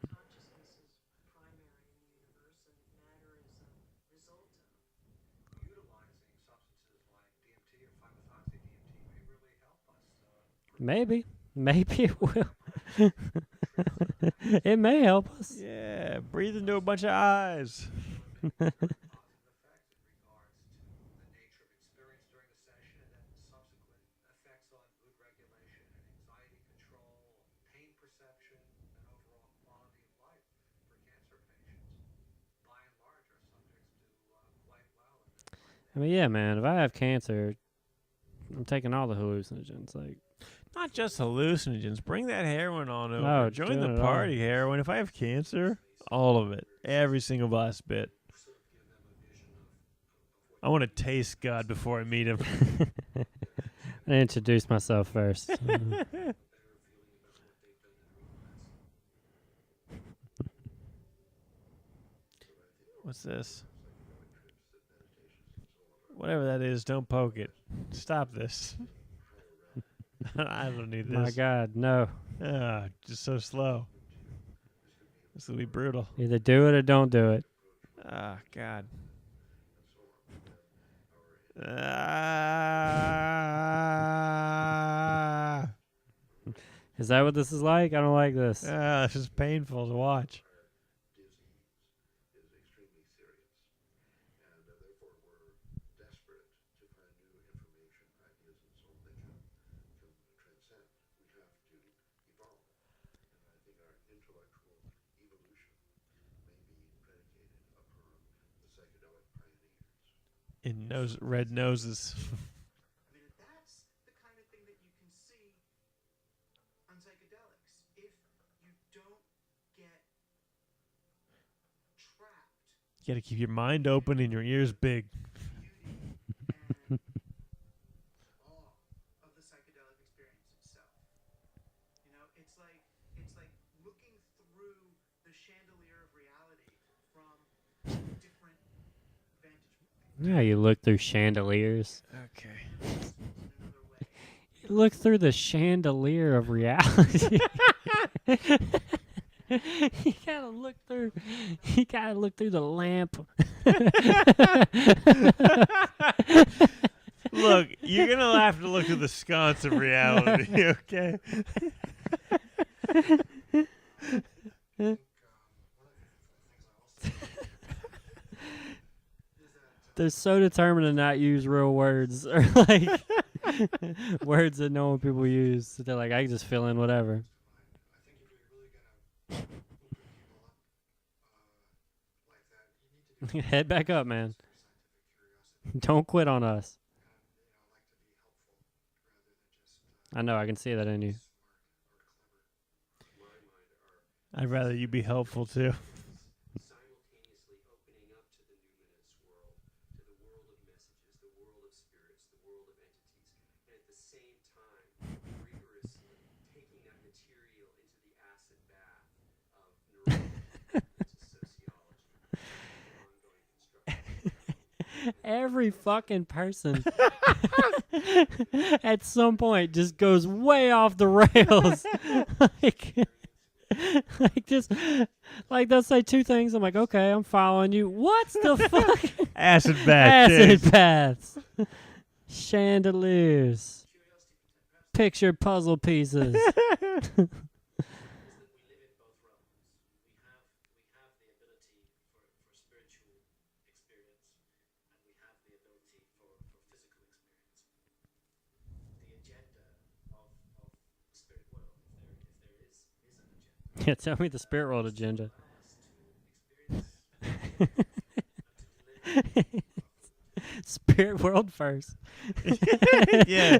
consciousness is primary in the universe and matter is a result of.
utilizing substances like DMT or 5-methoxy DMT may really help us.
Maybe. Maybe it will. It may help us.
Yeah, breathe into a bunch of eyes.
Positive effect in regards to the nature of experience during the session and then subsequent effects on mood regulation and anxiety control, pain perception, and overall quality of life for cancer patients. By and large, our subjects do quite well in that
I mean, yeah, man. If I have cancer, I'm taking all the hallucinogens. Like,
Not just hallucinogens. Bring that heroin on over.
No,
Join
doing
the
it all.
party, heroin. If I have cancer, all of it. Every single last bit. I want to taste God before I meet him.
I introduced myself first.
What's this? Whatever that is, don't poke it. Stop this. I don't need
My
this.
God, no.
Ah, just so slow. This will be brutal.
Either do it or don't do it.
Ah, God. Ah,
Is that what this is like? I don't like this.
this is painful to watch.
is extremely serious, and therefore we're desperate to find new information, ideas, and so on that can transcend. We have to evolve, and I think our intellectual evolution may be predicated upon the psychedelic pioneers.
In red noses.
I mean, that's the kind of thing that you can see on psychedelics. If you don't get trapped
You got to keep your mind open and your ears big.
beauty and awe of the psychedelic experience itself. You know, it's like looking through the chandelier of reality from different vantage points.
Yeah, you look through chandeliers.
Okay.
In another way.
You look through the chandelier of reality. You gotta look through. You gotta look through the lamp.
Look, you're going to have to look through the sconce of reality, okay?
They're so determined to not use real words or like words that normal people use. They're like, I can just fill in whatever.
I think if you're really gonna open people up like that, you need to do
Head back up, man.
scientific curiosity
Don't quit on us.
and like to be helpful rather than just
I know, I can see that in you.
my mind are
I'd rather you be helpful, too.
simultaneously opening up to the numinous world, to the world of messages, the world of spirits, the world of entities, and at the same time rigorously taking that material into the acid bath of neurology, into sociology, and ongoing construction.
Every fucking person at some point just goes way off the rails. like just like they'll say two things. I'm like, okay, I'm following you. What's the fuck?
Acid bath.
Acid baths, chandeliers, picture puzzle pieces.
Is that we live in both realms. We have the ability
agenda of the spirit world, if there is an agenda.
Yeah, tell me the spirit world agenda.
Allow us to experience to deliver
Spirit world first.
Yeah.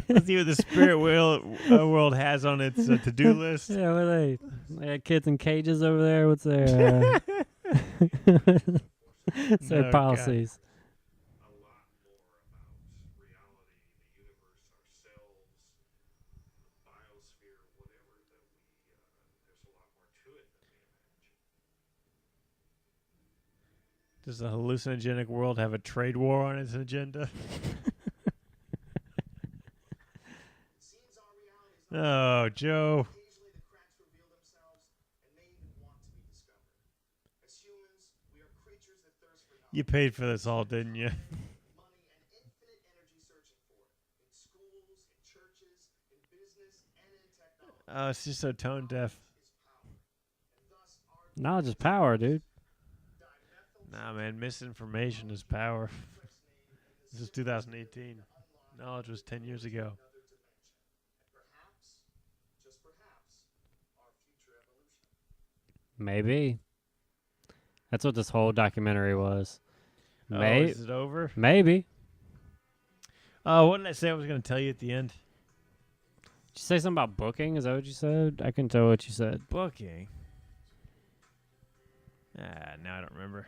Let's see what the spirit world has on its to-do list.
Yeah, what are they got kids in cages over there. What's their what's their
No, God.
policies?
a lot more about reality, the universe, ourselves, the biosphere, whatever, that there's a lot more to it than we imagine.
Does the hallucinogenic world have a trade war on its agenda?
Seems our reality is not
Oh, Joe.
occasionally the cracks reveal themselves and may even want to be discovered. As humans, we are creatures that thirst for knowledge.
You paid for this all, didn't you?
Money and infinite energy searching for it. In schools, in churches, in business, and in technology.
Oh, it's just so tone deaf.
Is power. And thus our
Knowledge is power, dude.
Nah, man, misinformation is power. This is 2018. Knowledge was 10 years ago.
another dimension. And perhaps, just perhaps, our future evolution.
Maybe. That's what this whole documentary was.
Oh,
Maybe.
is it over?
Maybe.
Oh, what did I say I was going to tell you at the end?
Did you say something about booking? Is that what you said? I can tell what you said.
Booking. Now I don't remember.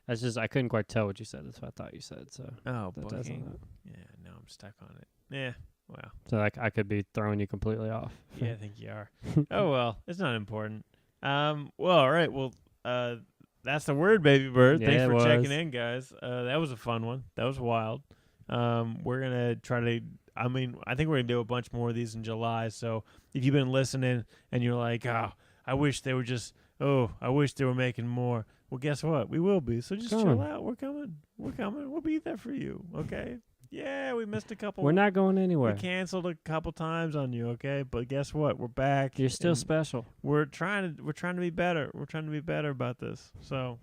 That's just I couldn't quite tell what you said. That's what I thought you said. So
Oh,
that doesn't.
booking. Yeah, no, I'm stuck on it. Yeah, well.
So like I could be throwing you completely off.
Yeah, I think you are. Oh, well, it's not important. Well, all right. Well, that's the word, baby bird.
Yeah,
Thanks
it
for
was.
checking in, guys. That was a fun one. That was wild. We're going to try to, I think we're going to do a bunch more of these in July. So if you've been listening and you're like, oh, I wish they were just, I wish they were making more. Well, guess what? We will be. So just chill
Coming.
out. We're coming. We're coming. We'll be there for you. Okay. Yeah, we missed a couple.
We're not going
We
anywhere.
canceled a couple times on you, okay? But guess what? We're back.
You're still
and
special.
We're trying to be better. We're trying to be better about this. So,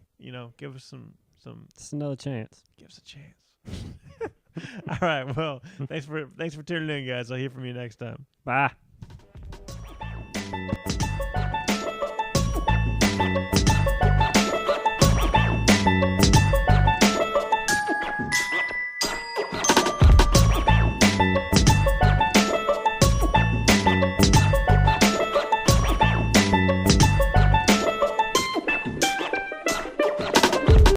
give us some
Just another chance.
give us a chance. All right. Well, thanks for tuning in, guys. I'll hear from you next time.
Bye.